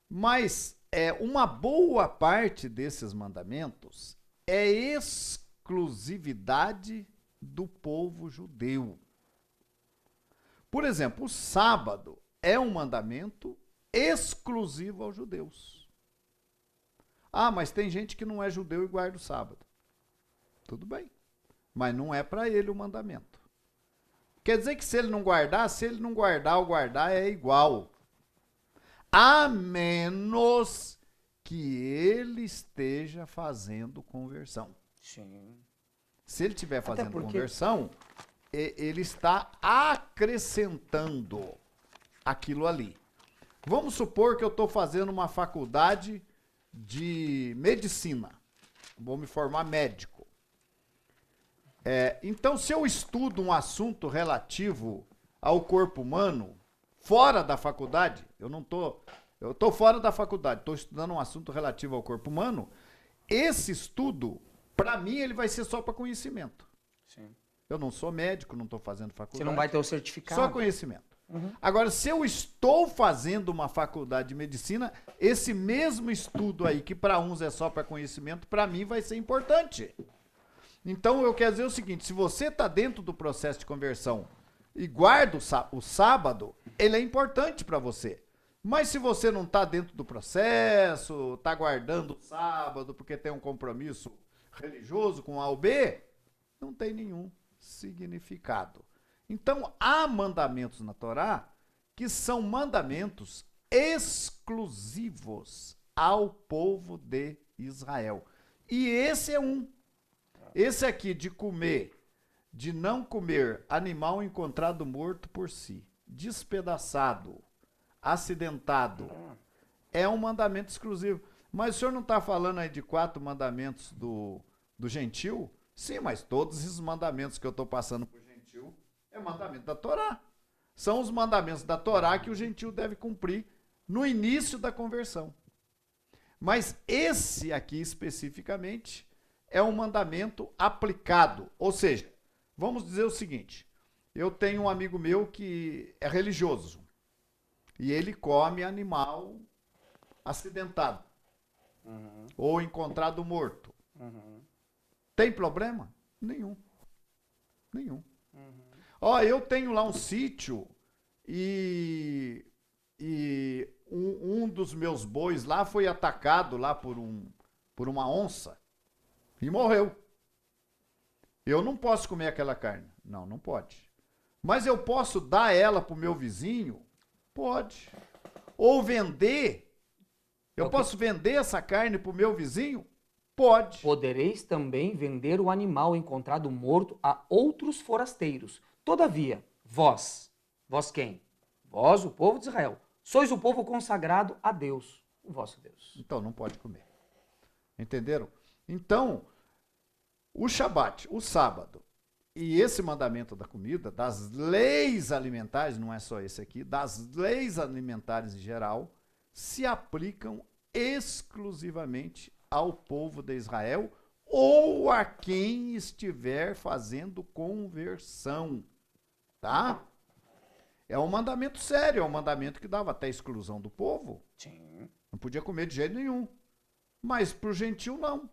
Mas uma boa parte desses mandamentos é exclusividade do povo judeu. Por exemplo, o sábado é um mandamento exclusivo aos judeus. Mas tem gente que não é judeu e guarda o sábado. Tudo bem. Mas não é para ele o mandamento. Quer dizer que se ele não guardar ou guardar é igual. A menos que ele esteja fazendo conversão. Sim. Se ele estiver fazendo conversão, ele está acrescentando aquilo ali. Vamos supor que eu estou fazendo uma faculdade de medicina. Vou me formar médico. Então, se eu estudo um assunto relativo ao corpo humano, fora da faculdade, eu estou fora da faculdade, estou estudando um assunto relativo ao corpo humano, esse estudo, para mim, ele vai ser só para conhecimento. Sim. Eu não sou médico, não estou fazendo faculdade. Você não vai ter o certificado. Só conhecimento. Agora, se eu estou fazendo uma faculdade de medicina, esse mesmo estudo aí, que para uns é só para conhecimento, para mim vai ser importante. Então, eu quero dizer o seguinte, se você está dentro do processo de conversão e guarda o sábado, ele é importante para você. Mas se você não está dentro do processo, está guardando o sábado porque tem um compromisso religioso com A ou B, não tem nenhum significado. Então, há mandamentos na Torá que são mandamentos exclusivos ao povo de Israel. E esse é um. Esse aqui de não comer animal encontrado morto por si, despedaçado, acidentado, é um mandamento exclusivo. Mas o senhor não está falando aí de 4 mandamentos do gentil? Sim, mas todos esses mandamentos que eu estou passando por gentil é mandamento da Torá. São os mandamentos da Torá que o gentil deve cumprir no início da conversão. Mas esse aqui especificamente é um mandamento aplicado. Ou seja, vamos dizer o seguinte, eu tenho um amigo meu que é religioso e ele come animal acidentado ou encontrado morto. Tem problema? Nenhum. Nenhum. Ó, eu tenho lá um sítio e um dos meus bois lá foi atacado lá por uma onça e morreu. Eu não posso comer aquela carne. Não, não pode. Mas eu posso dar ela pro meu vizinho? Pode. Ou vender. Eu posso vender essa carne pro meu vizinho? Pode. Podereis também vender o animal encontrado morto a outros forasteiros. Todavia, vós quem? Vós, o povo de Israel, sois o povo consagrado a Deus, o vosso Deus. Então não pode comer. Entenderam? Então, o Shabat, o sábado, e esse mandamento da comida, das leis alimentares, não é só esse aqui, das leis alimentares em geral, se aplicam exclusivamente ao povo de Israel ou a quem estiver fazendo conversão, tá? É um mandamento sério, é um mandamento que dava até exclusão do povo. Sim. Não podia comer de jeito nenhum. Mas para o gentil, não.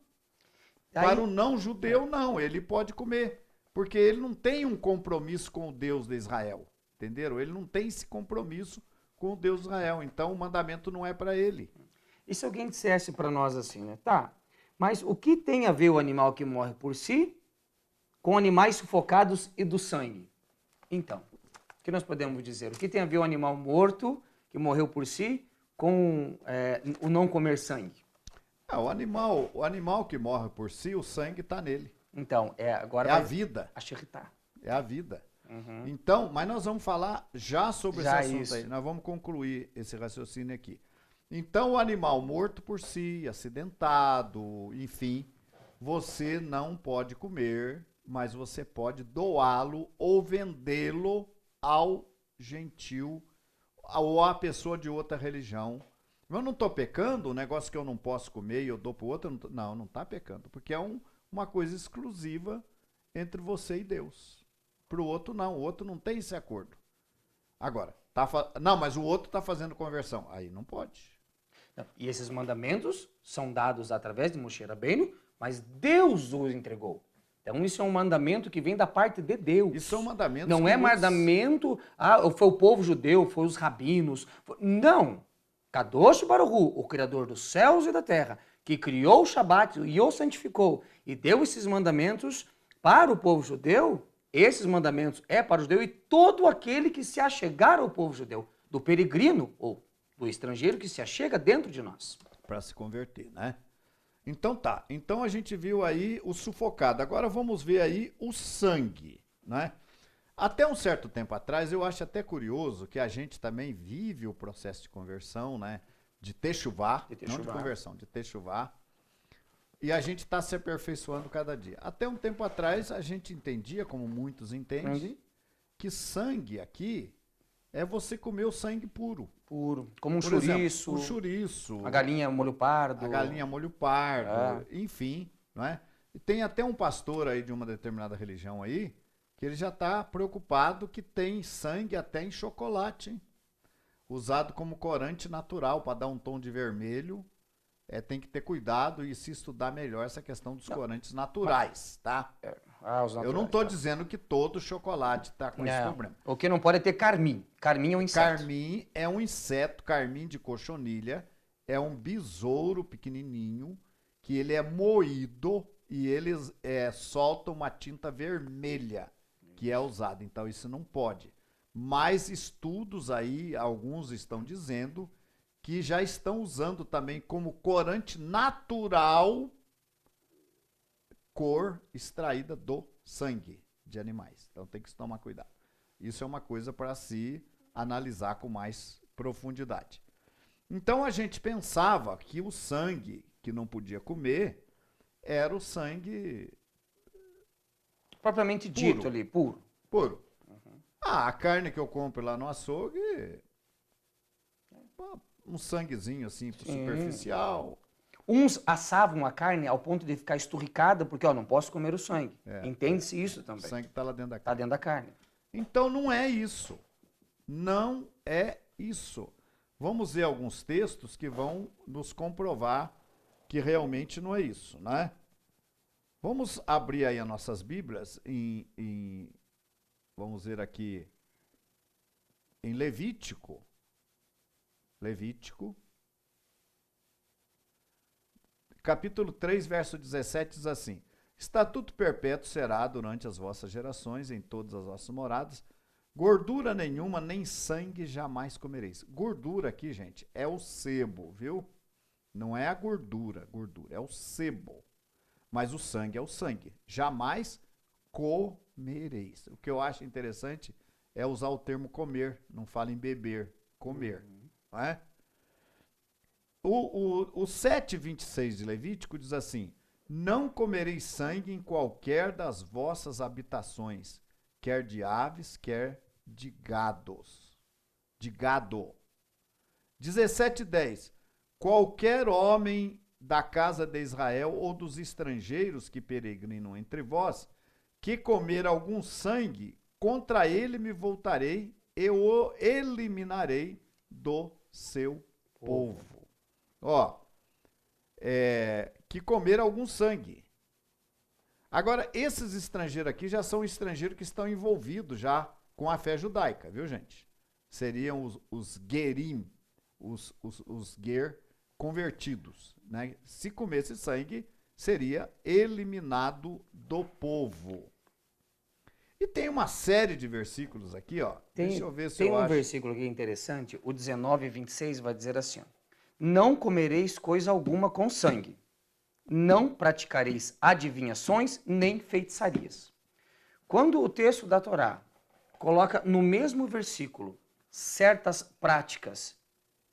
Aí, para o não-judeu, não. Ele pode comer, porque ele não tem um compromisso com o Deus de Israel. Entenderam? Ele não tem esse compromisso com o Deus de Israel. Então, o mandamento não é para ele. E se alguém dissesse para nós assim, né? Tá, mas o que tem a ver o animal que morre por si com animais sufocados e do sangue? Então, o que nós podemos dizer? O que tem a ver o animal morto que morreu por si com o não comer sangue? O animal que morre por si, o sangue está nele. Então, agora é a vida. A shechitá. É a vida. Então, mas nós vamos falar já sobre esse assunto isso. aí. Nós vamos concluir esse raciocínio aqui. Então, o animal morto por si, acidentado, enfim, você não pode comer, mas você pode doá-lo ou vendê-lo ao gentil ou à pessoa de outra religião. Eu não estou pecando, o negócio que eu não posso comer e eu dou para o outro, não está pecando, porque é uma coisa exclusiva entre você e Deus. Para o outro não, o outro não tem esse acordo. Agora, não, mas o outro está fazendo conversão, aí não pode. E esses mandamentos são dados através de Moshe Rabbeinu, mas Deus os entregou. Então isso é um mandamento que vem da parte de Deus. Isso são mandamentos. Não é mandamento, foi o povo judeu, foi os rabinos. Não. Kadosh Baruch Hu, o Criador dos céus e da terra, que criou o Shabat e o santificou e deu esses mandamentos para o povo judeu, esses mandamentos é para o judeu e todo aquele que se achegar ao povo judeu, do peregrino ou do estrangeiro que se achega dentro de nós. Para se converter, né? Então tá. Então a gente viu aí o sufocado. Agora vamos ver aí o sangue, né? Até um certo tempo atrás, eu acho até curioso que a gente também vive o processo de conversão, né? De techuvá, não de conversão, de techuvá. E a gente está se aperfeiçoando cada dia. Até um tempo atrás, a gente entendia, como muitos entendem, que sangue aqui é você comer o sangue puro. Puro. Como um Por chouriço. Exemplo, um chouriço. A galinha molho pardo. A galinha molho pardo, enfim, não é? E tem até um pastor aí de uma determinada religião aí, que ele já está preocupado que tem sangue até em chocolate, hein? Usado como corante natural para dar um tom de vermelho. Tem que ter cuidado e se estudar melhor essa questão dos corantes naturais, tá? Os naturais, eu não estou dizendo que todo chocolate está com esse problema. O que não pode é ter carmim. Carmim é um inseto. Carmim é um inseto, carmim de cochonilha, é um besouro pequenininho, que ele é moído e eles soltam uma tinta vermelha, que é usada. Então isso não pode. Mas estudos aí, alguns estão dizendo que já estão usando também como corante natural cor extraída do sangue de animais. Então tem que tomar cuidado. Isso é uma coisa para se analisar com mais profundidade. Então a gente pensava que o sangue que não podia comer era o sangue propriamente dito puro. Ali, puro. Puro. A carne que eu compro lá no açougue, um sanguezinho assim, superficial. Uns assavam a carne ao ponto de ficar esturricada, porque não posso comer o sangue. Entende-se isso também. O sangue está lá dentro da carne. Está dentro da carne. Então não é isso. Não é isso. Vamos ver alguns textos que vão nos comprovar que realmente não é isso, né? Vamos abrir aí as nossas Bíblias vamos ver aqui em Levítico. Levítico, capítulo 3, verso 17, diz assim: Estatuto perpétuo será durante as vossas gerações, em todas as vossas moradas, gordura nenhuma, nem sangue jamais comereis. Gordura aqui, gente, é o sebo, viu? Não é a gordura, é o sebo. Mas o sangue é o sangue. Jamais comereis. O que eu acho interessante é usar o termo comer, não fala em beber, comer. Não é? O 7:26 de Levítico diz assim: Não comereis sangue em qualquer das vossas habitações, quer de aves, quer de gados. De gado. 17:10 Qualquer homem da casa de Israel ou dos estrangeiros que peregrinam entre vós, que comer algum sangue, contra ele me voltarei e o eliminarei do seu povo. Que comer algum sangue. Agora, esses estrangeiros aqui já são estrangeiros que estão envolvidos já com a fé judaica, viu, gente? Seriam os gerim, os ger convertidos, né? Se comesse sangue, seria eliminado do povo. E tem uma série de versículos aqui, ó. Deixa eu ver se eu acho. Tem um versículo aqui interessante, o 19:26 vai dizer assim: Não comereis coisa alguma com sangue, não praticareis adivinhações nem feitiçarias. Quando o texto da Torá coloca no mesmo versículo certas práticas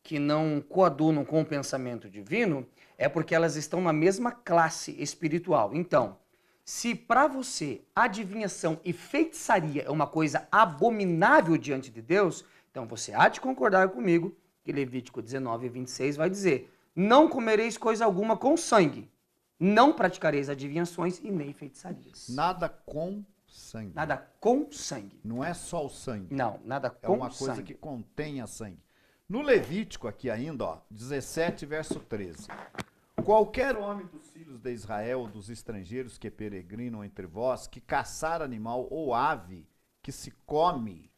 que não coadunam com o pensamento divino, é porque elas estão na mesma classe espiritual. Então, se para você adivinhação e feitiçaria é uma coisa abominável diante de Deus, então você há de concordar comigo que Levítico 19:26 vai dizer: Não comereis coisa alguma com sangue, não praticareis adivinhações e nem feitiçarias. Nada com sangue. Nada com sangue. Não é só o sangue. Não, nada com sangue. É uma coisa que contenha sangue. No Levítico aqui ainda, ó, 17, verso 13. Qualquer homem dos filhos de Israel ou dos estrangeiros que peregrinam entre vós, que caçar animal ou ave que se come,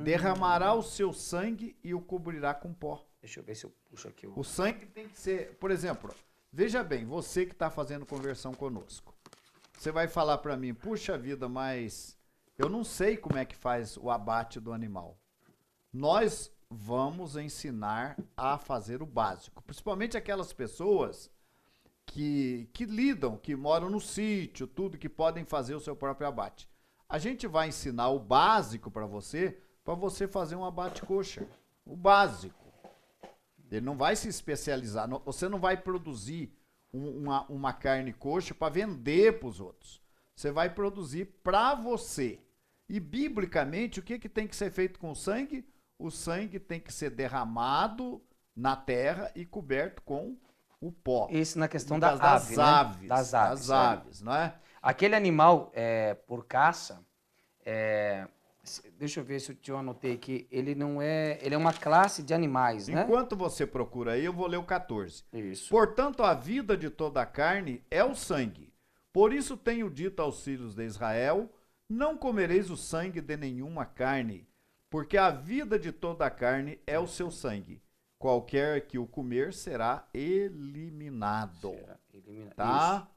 derramará o seu sangue e o cobrirá com pó. Deixa eu ver se eu puxo aqui. O sangue tem que ser, por exemplo, veja bem, você que está fazendo conversão conosco, você vai falar para mim, puxa vida, mas eu não sei como é que faz o abate do animal. Nós vamos ensinar a fazer o básico, principalmente aquelas pessoas que lidam, que moram no sítio, tudo, que podem fazer o seu próprio abate. A gente vai ensinar o básico para você fazer um abate kosher. O básico. Ele não vai se especializar. Você não vai produzir uma carne kosher para vender para os outros. Você vai produzir para você. E, biblicamente, o que tem que ser feito com o sangue? O sangue tem que ser derramado na terra e coberto com o pó. Isso na questão das ave, aves, né? Das aves, não é? Aquele animal, por caça, deixa eu ver se eu anotei aqui, ele é uma classe de animais, né? Enquanto você procura aí, eu vou ler o 14. Isso. Portanto, a vida de toda a carne é o sangue. Por isso tenho dito aos filhos de Israel, não comereis o sangue de nenhuma carne, porque a vida de toda a carne é o seu sangue. Qualquer que o comer será eliminado. Tá? Isso.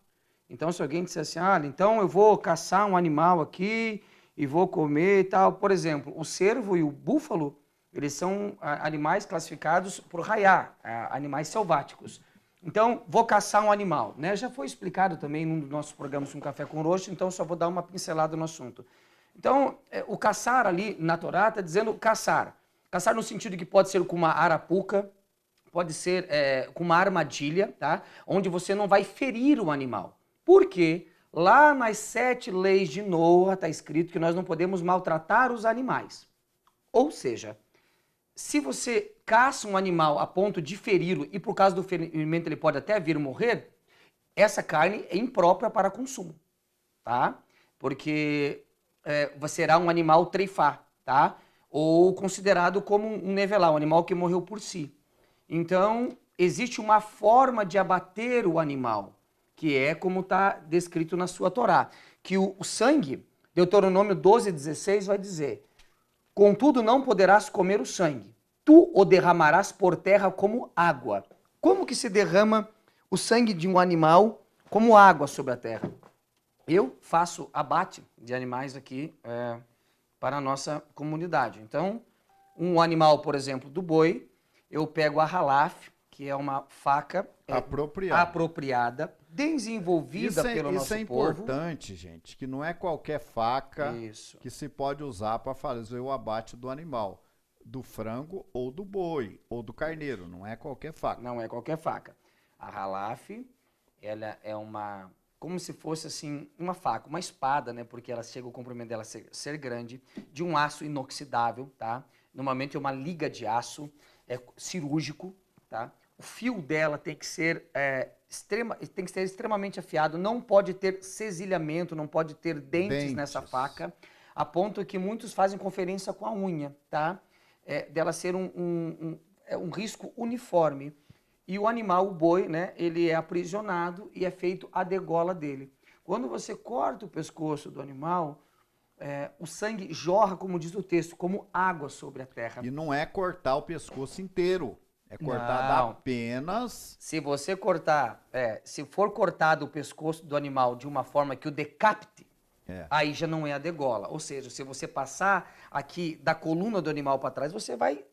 Então, se alguém disser assim, então eu vou caçar um animal aqui e vou comer e tal. Por exemplo, o cervo e o búfalo, eles são animais classificados por raiá, animais selváticos. Então, vou caçar um animal, né? Já foi explicado também num dos nossos programas Um Café com Roxo, então só vou dar uma pincelada no assunto. Então, o caçar ali na Torá está dizendo caçar. Caçar no sentido que pode ser com uma arapuca, pode ser com uma armadilha, tá? Onde você não vai ferir o animal. Por quê? Lá nas 7 leis de Noa está escrito que nós não podemos maltratar os animais. Ou seja, se você caça um animal a ponto de feri-lo e por causa do ferimento ele pode até vir morrer, essa carne é imprópria para consumo, tá? Porque será um animal treifá, tá? Ou considerado como um nevelá, um animal que morreu por si. Então, existe uma forma de abater o animal, que é como está descrito na sua Torá, que o sangue, Deuteronômio 12:16 vai dizer, contudo não poderás comer o sangue, tu o derramarás por terra como água. Como que se derrama o sangue de um animal como água sobre a terra? Eu faço abate de animais aqui para a nossa comunidade. Então, um animal, por exemplo, do boi, eu pego a halaf, que é uma faca apropriada desenvolvida pelo nosso povo. Isso é importante, gente, que não é qualquer faca que se pode usar para fazer o abate do animal, do frango ou do boi, ou do carneiro, não é qualquer faca. Não é qualquer faca. A halaf, ela é como se fosse assim, uma faca, uma espada, né, porque ela chega, o comprimento dela ser grande, de um aço inoxidável, tá? Normalmente é uma liga de aço, cirúrgico, tá? O fio dela tem que ser extremamente afiado, não pode ter cesilhamento, não pode ter dentes nessa faca, a ponto que muitos fazem conferência com a unha, tá? Dela ser um risco uniforme. E o animal, o boi, né, ele é aprisionado e é feito a degola dele. Quando você corta o pescoço do animal, o sangue jorra, como diz o texto, como água sobre a terra. E não é cortar o pescoço inteiro. É cortado apenas... Se você cortar, se for cortado o pescoço do animal de uma forma que o decapite, aí já não é a degola. Ou seja, se você passar aqui da coluna do animal para trás, você vai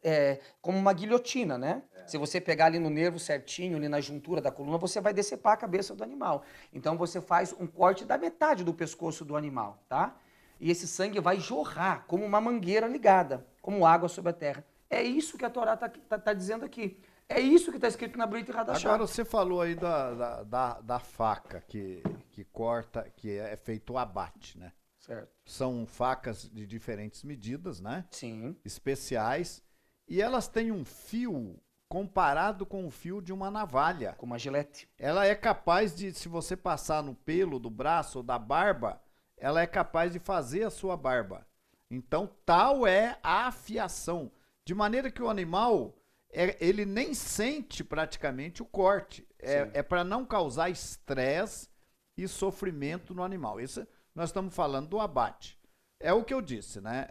como uma guilhotina, né? Se você pegar ali no nervo certinho, ali na juntura da coluna, você vai decepar a cabeça do animal. Então você faz um corte da metade do pescoço do animal, tá? E esse sangue vai jorrar como uma mangueira ligada, como água sobre a terra. É isso que a Torá tá dizendo aqui. É isso que está escrito na Brit Hadashah. Agora você falou aí da faca que corta, que é feito o abate, né? Certo. São facas de diferentes medidas, né? Sim. Especiais. E elas têm um fio comparado com o fio de uma navalha. Com uma gilete. Ela é capaz de, se você passar no pelo do braço ou da barba, ela é capaz de fazer a sua barba. Então, tal é a afiação. De maneira que o animal, ele nem sente praticamente o corte. É para não causar estresse e sofrimento no animal. Isso nós estamos falando do abate. É o que eu disse, né?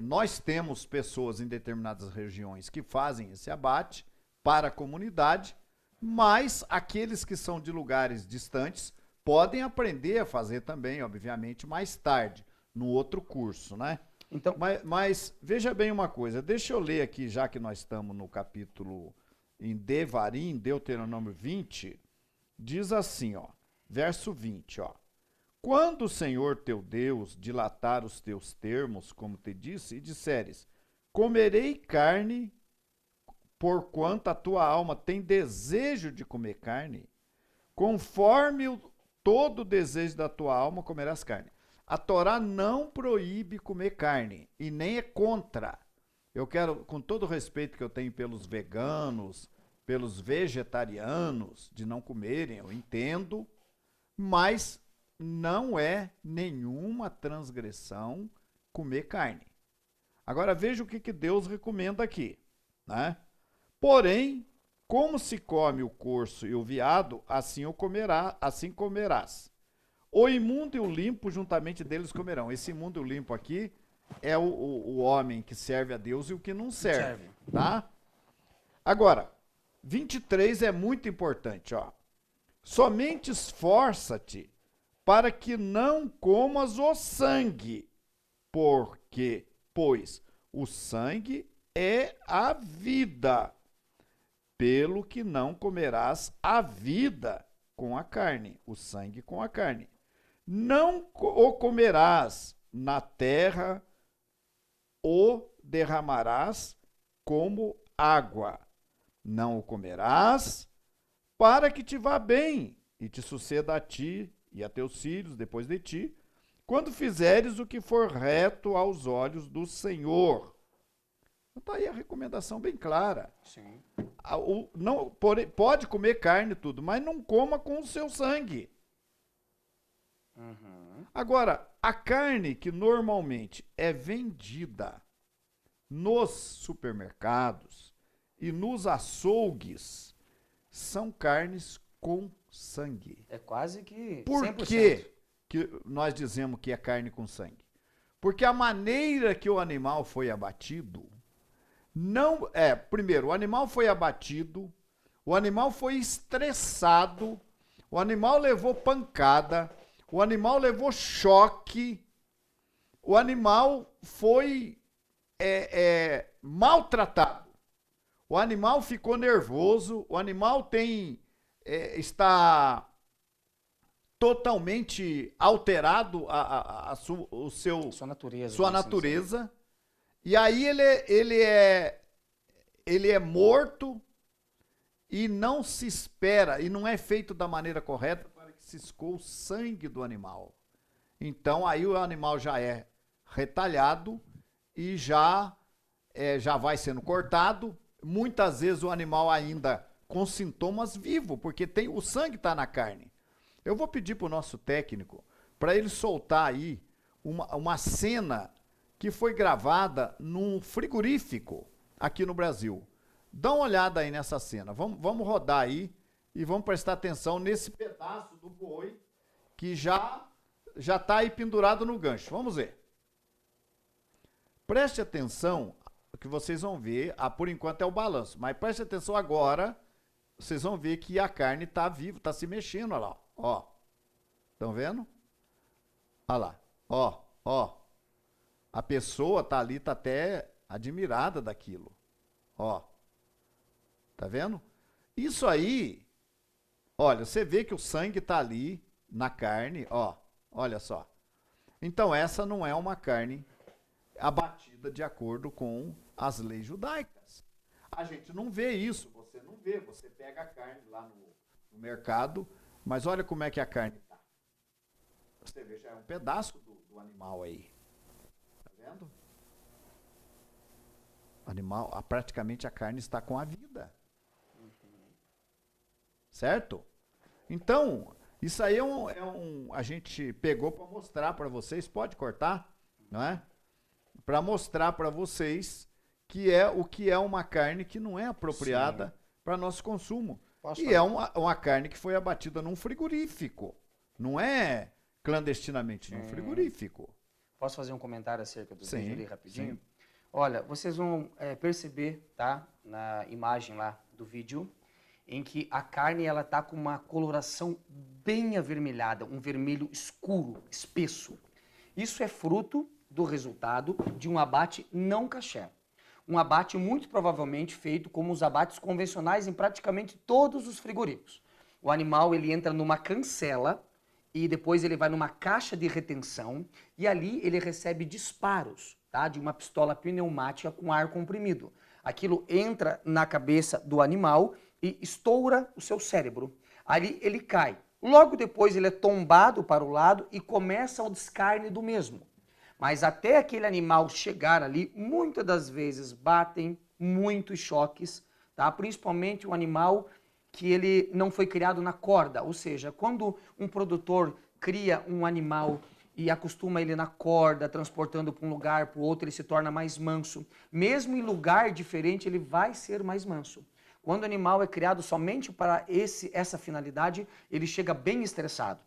Nós temos pessoas em determinadas regiões que fazem esse abate para a comunidade, mas aqueles que são de lugares distantes podem aprender a fazer também, obviamente, mais tarde, no outro curso, né? Então, mas veja bem uma coisa, deixa eu ler aqui, já que nós estamos no capítulo em Devarim, Deuteronômio 20, diz assim, ó, verso 20, ó. Quando o Senhor teu Deus dilatar os teus termos, como te disse, e disseres, comerei carne, porquanto a tua alma tem desejo de comer carne, conforme todo o desejo da tua alma comerás carne. A Torá não proíbe comer carne, e nem é contra. Eu quero, com todo o respeito que eu tenho pelos veganos, pelos vegetarianos, de não comerem, eu entendo, mas não é nenhuma transgressão comer carne. Agora veja o que Deus recomenda aqui, né? Porém, como se come o corso e o veado, assim comerás. O imundo e o limpo juntamente deles comerão. Esse imundo e o limpo aqui é o homem que serve a Deus e o que não serve, tá? Agora, 23 é muito importante, ó. Somente esforça-te para que não comas o sangue, pois o sangue é a vida, pelo que não comerás a vida com a carne, o sangue com a carne. Não o comerás na terra, o derramarás como água. Não o comerás, para que te vá bem e te suceda a ti e a teus filhos depois de ti, quando fizeres o que for reto aos olhos do Senhor. Está aí a recomendação bem clara. Sim. Não, pode comer carne e tudo, mas não coma com o seu sangue. Uhum. Agora, a carne que normalmente é vendida nos supermercados e nos açougues são carnes com sangue. É quase que 100%. Por que nós dizemos que é carne com sangue? Porque a maneira que o animal foi abatido não é, primeiro, o animal foi abatido, o animal foi estressado, o animal levou pancada, o animal levou choque, o animal foi maltratado, o animal ficou nervoso, o animal está totalmente alterado Sua natureza. sua natureza. E aí ele é morto e não se espera, e não é feito da maneira correta para que se escoe o sangue do animal. Então aí o animal já é retalhado e já vai sendo cortado. Muitas vezes o animal ainda com sintomas vivo, porque o sangue está na carne. Eu vou pedir para o nosso técnico para ele soltar aí uma cena que foi gravada num frigorífico aqui no Brasil. Dá uma olhada aí nessa cena. Vamos rodar aí e vamos prestar atenção nesse pedaço do boi que já está aí pendurado no gancho. Vamos ver. Preste atenção que vocês vão ver. Por enquanto é o balanço, mas preste atenção agora. Vocês vão ver que a carne está viva, está se mexendo. Olha lá. Ó. Estão vendo? Olha lá. Ó. A pessoa tá ali, tá até admirada daquilo. Ó. Tá vendo? Isso aí, olha, você vê que o sangue tá ali na carne, ó. Olha só. Então essa não é uma carne abatida de acordo com as leis judaicas. A gente não vê isso, você não vê. Você pega a carne lá no mercado, mas olha como é que a carne tá. Você vê, já é um pedaço do animal aí. Vendo? Animal, praticamente a carne está com a vida. Certo? Então, isso aí a gente pegou para mostrar para vocês, pode cortar, não é? Para mostrar para vocês o que é uma carne que não é apropriada para nosso consumo. É uma carne que foi abatida num frigorífico, não é clandestinamente, num frigorífico. Posso fazer um comentário acerca do vídeo ali rapidinho? Sim. Olha, vocês vão perceber, tá? Na imagem lá do vídeo, em que a carne ela tá com uma coloração bem avermelhada, um vermelho escuro, espesso. Isso é fruto do resultado de um abate não kasher. Um abate muito provavelmente feito como os abates convencionais em praticamente todos os frigoríficos. O animal ele entra numa cancela e depois ele vai numa caixa de retenção e ali ele recebe disparos, tá? De uma pistola pneumática com ar comprimido. Aquilo entra na cabeça do animal e estoura o seu cérebro. Ali ele cai. Logo depois ele é tombado para o lado e começa o descarne do mesmo. Mas até aquele animal chegar ali, muitas das vezes batem muitos choques, tá? Principalmente o animal que ele não foi criado na corda, ou seja, quando um produtor cria um animal e acostuma ele na corda, transportando para um lugar, para o outro, ele se torna mais manso. Mesmo em lugar diferente, ele vai ser mais manso. Quando o animal é criado somente para essa finalidade, ele chega bem estressado.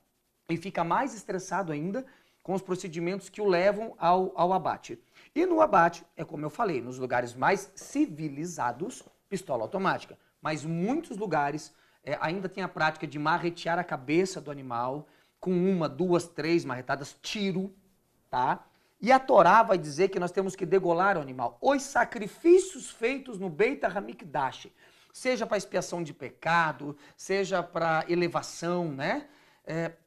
E fica mais estressado ainda com os procedimentos que o levam ao abate. E no abate, é como eu falei, nos lugares mais civilizados, pistola automática. Mas muitos lugares ainda tem a prática de marretear a cabeça do animal com 1, 2, 3 marretadas, tiro, tá? E a Torá vai dizer que nós temos que degolar o animal. Os sacrifícios feitos no Beit HaMikdash, seja para expiação de pecado, seja para elevação, né?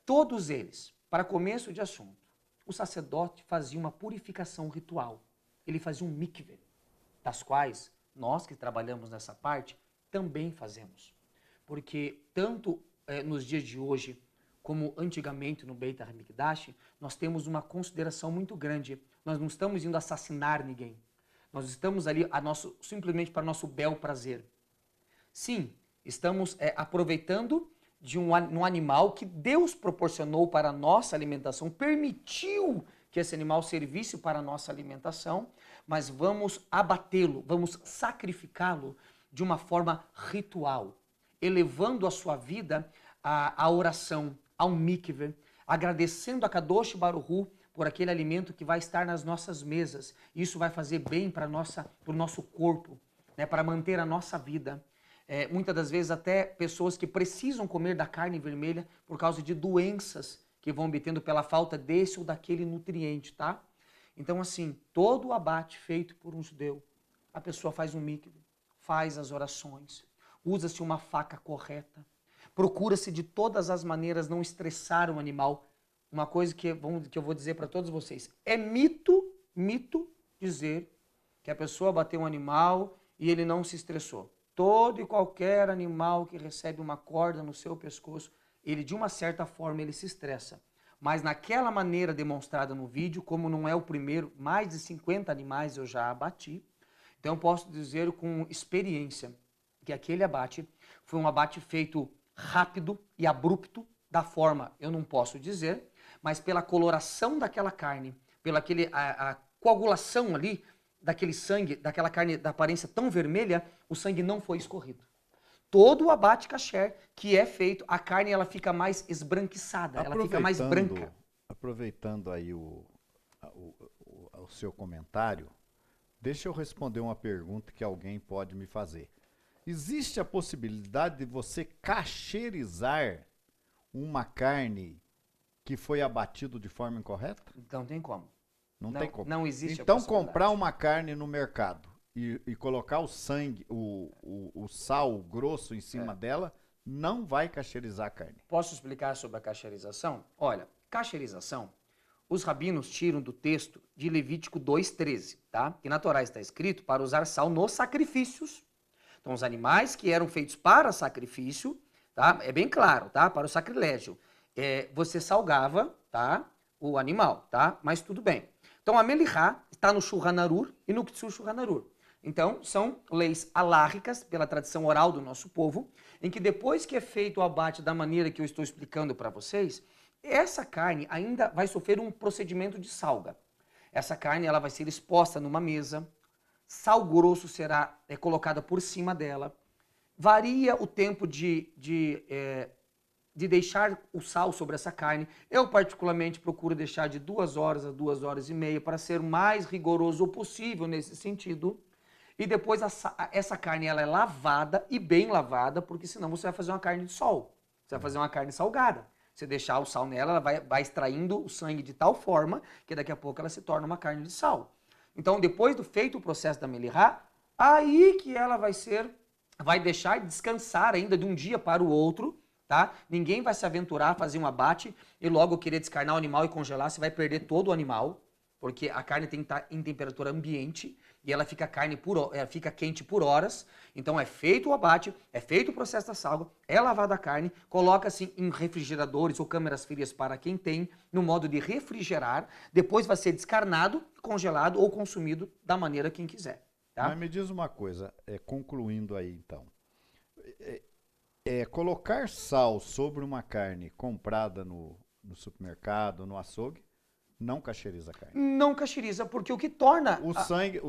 Todos eles, para começo de assunto, o sacerdote fazia uma purificação ritual. Ele fazia um mikveh, das quais nós que trabalhamos nessa parte também fazemos. Porque tanto nos dias de hoje como antigamente no Beit HaMikdash, nós temos uma consideração muito grande. Nós não estamos indo assassinar ninguém. Nós estamos ali simplesmente para nosso bel prazer. Sim, estamos aproveitando de um animal que Deus proporcionou para a nossa alimentação, permitiu que esse animal servisse para a nossa alimentação, mas vamos abatê-lo, vamos sacrificá-lo de uma forma ritual, elevando a sua vida à oração, ao mikveh, agradecendo a Kadosh Baruch Hu por aquele alimento que vai estar nas nossas mesas. Isso vai fazer bem para o nosso corpo, né, para manter a nossa vida. Muitas das vezes até pessoas que precisam comer da carne vermelha por causa de doenças que vão obtendo pela falta desse ou daquele nutriente, tá? Então, assim, todo o abate feito por um judeu, a pessoa faz um mikveh, faz as orações, usa-se uma faca correta, procura-se de todas as maneiras não estressar o animal. Uma coisa que eu vou dizer para todos vocês, é mito dizer que a pessoa bateu um animal e ele não se estressou. Todo e qualquer animal que recebe uma corda no seu pescoço, ele de uma certa forma ele se estressa. Mas naquela maneira demonstrada no vídeo, como não é o primeiro, mais de 50 animais eu já abati, então eu posso dizer com experiência que aquele abate foi um abate feito rápido e abrupto, da forma, eu não posso dizer, mas pela coloração daquela carne, pela a coagulação ali, daquele sangue, daquela carne da aparência tão vermelha, o sangue não foi escorrido. Todo o abate kasher que é feito, a carne ela fica mais esbranquiçada, ela fica mais branca. Aproveitando aí o seu comentário, deixa eu responder uma pergunta que alguém pode me fazer. Existe a possibilidade de você cacherizar uma carne que foi abatido de forma incorreta? Não tem como. Não tem como. Não existe então, a possibilidade. Comprar uma carne no mercado e colocar o sangue, o sal grosso em cima dela, não vai cacherizar a carne. Posso explicar sobre a cacherização? Olha, cacherização, os rabinos tiram do texto de Levítico 2:13, tá? Que na Torá está escrito para usar sal nos sacrifícios. Então, os animais que eram feitos para sacrifício, tá? É bem claro, tá? Para o sacrilégio. Você salgava, tá? O animal, tá? Mas tudo bem. Então, a Melihá está no Shulchan Aruch e no Ktsur Shulchan Aruch. Então, são leis alárricas, pela tradição oral do nosso povo, em que depois que é feito o abate da maneira que eu estou explicando para vocês, essa carne ainda vai sofrer um procedimento de salga. Essa carne ela vai ser exposta numa mesa, sal grosso será colocado por cima dela, varia o tempo de deixar o sal sobre essa carne. Eu particularmente procuro deixar de 2 horas a 2 horas e meia para ser o mais rigoroso possível nesse sentido. E depois essa carne ela é lavada e bem lavada, porque senão você vai fazer uma carne de sol. Você vai fazer uma carne salgada. Você deixar o sal nela, ela vai extraindo o sangue de tal forma que daqui a pouco ela se torna uma carne de sal. Então, depois do feito o processo da Melihá, aí que ela vai deixar descansar ainda de um dia para o outro, tá? Ninguém vai se aventurar a fazer um abate e logo querer descarnar o animal e congelar, você vai perder todo o animal, porque a carne tem que estar em temperatura ambiente e ela fica, fica quente por horas. Então é feito o abate, é feito o processo da salga, é lavada a carne, coloca-se em refrigeradores ou câmeras frias para quem tem, no modo de refrigerar, depois vai ser descarnado, congelado ou consumido da maneira quem quiser. Tá? Mas me diz uma coisa, concluindo aí então. Colocar sal sobre uma carne comprada no supermercado, no açougue, não cacheiriza a carne. Não cacheiriza, porque o que torna... O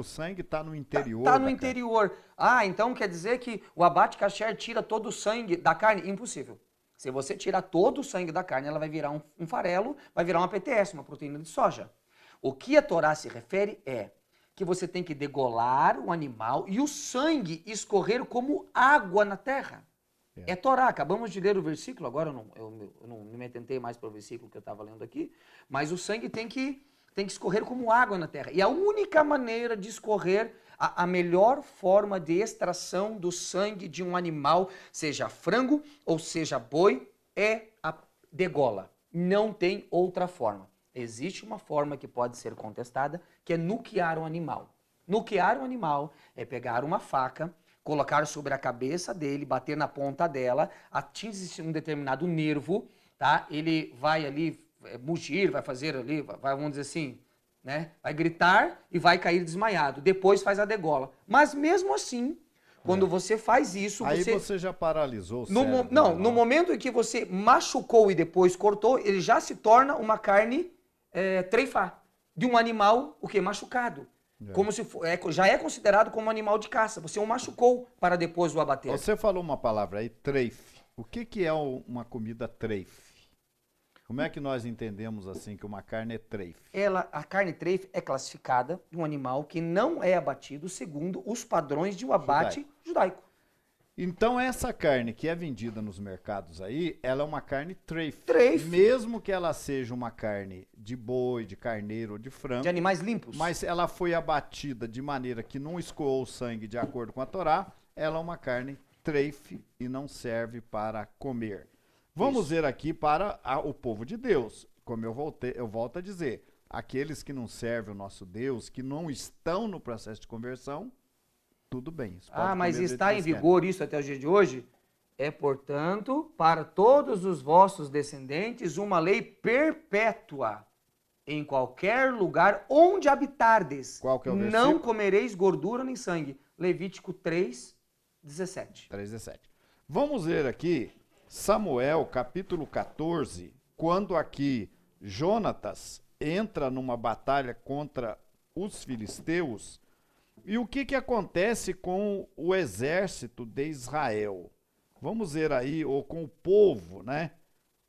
sangue está no interior Tá da no interior. Ah, então quer dizer que o abate kasher tira todo o sangue da carne? Impossível. Se você tirar todo o sangue da carne, ela vai virar um farelo, vai virar uma PTS, uma proteína de soja. O que a Torá se refere é que você tem que degolar o animal e o sangue escorrer como água na terra. É Torá, acabamos de ler o versículo, agora eu não me atentei mais para o versículo que eu estava lendo aqui, mas o sangue tem que escorrer como água na terra. E a única maneira de escorrer, a melhor forma de extração do sangue de um animal, seja frango ou seja boi, é a degola. Não tem outra forma. Existe uma forma que pode ser contestada, que é nuquear o animal. Nuquear o animal é pegar uma faca, colocar sobre a cabeça dele, bater na ponta dela, atinge um determinado nervo, tá? Ele vai ali mugir, vai fazer ali, vamos dizer assim, né? Vai gritar e vai cair desmaiado. Depois faz a degola. Mas mesmo assim, quando você faz isso, aí você já paralisou o cérebro. No momento em que você machucou e depois cortou, ele já se torna uma carne treifá, de um animal o que machucado. Como se já é considerado como um animal de caça. Você o machucou para depois o abater. Você falou uma palavra aí, treife. O que é uma comida treife? Como é que nós entendemos assim que uma carne é treife? A carne treife é classificada de um animal que não é abatido segundo os padrões de um abate judaico. Então essa carne que é vendida nos mercados aí, ela é uma carne treife. Mesmo que ela seja uma carne de boi, de carneiro ou de frango. De animais limpos. Mas ela foi abatida de maneira que não escoou o sangue de acordo com a Torá, ela é uma carne treife e não serve para comer. Vamos ver aqui para o povo de Deus. Como eu volto a dizer, aqueles que não servem o nosso Deus, que não estão no processo de conversão, tudo bem. Mas está em vigor isso até o dia de hoje? É, portanto, para todos os vossos descendentes, uma lei perpétua. Em qualquer lugar onde habitardes, qual que é o versículo? Não comereis gordura nem sangue. Levítico 3:17. 3:17. Vamos ver aqui, Samuel, capítulo 14, quando aqui Jonatas entra numa batalha contra os filisteus. E o que acontece com o exército de Israel? Vamos ver aí, ou com o povo, né?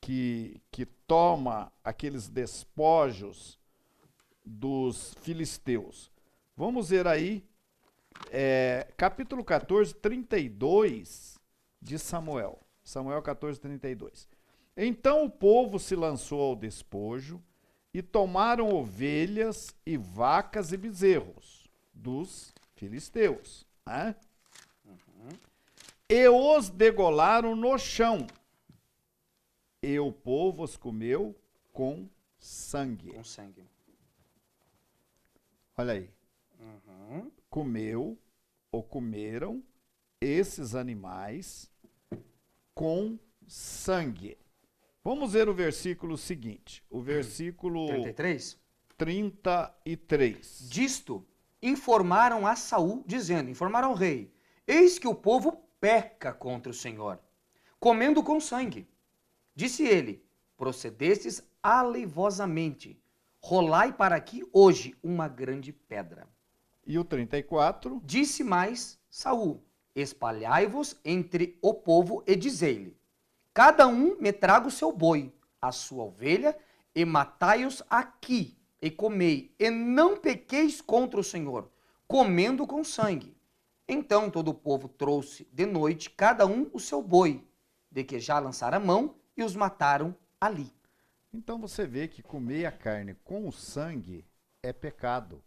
Que toma aqueles despojos dos filisteus. Vamos ver aí, capítulo 14, 32 de Samuel. Samuel 14, 32. Então o povo se lançou ao despojo e tomaram ovelhas e vacas e bezerros dos filisteus, né? E os degolaram no chão, e o povo os comeu com sangue. Com sangue. Olha aí. Comeram esses animais com sangue. Vamos ver o versículo seguinte. O versículo 33. Disto informaram a Saul, dizendo, informaram ao rei, eis que o povo peca contra o Senhor, comendo com sangue. Disse ele, procedestes aleivosamente, rolai para aqui hoje uma grande pedra. E o 34? Disse mais Saul, espalhai-vos entre o povo e dizei-lhe, cada um me traga o seu boi, a sua ovelha, e matai-os aqui, e comei, e não pequeis contra o Senhor, comendo com sangue. Então todo o povo trouxe de noite, cada um o seu boi, de que já lançaram a mão, e os mataram ali. Então você vê que comer a carne com o sangue é pecado,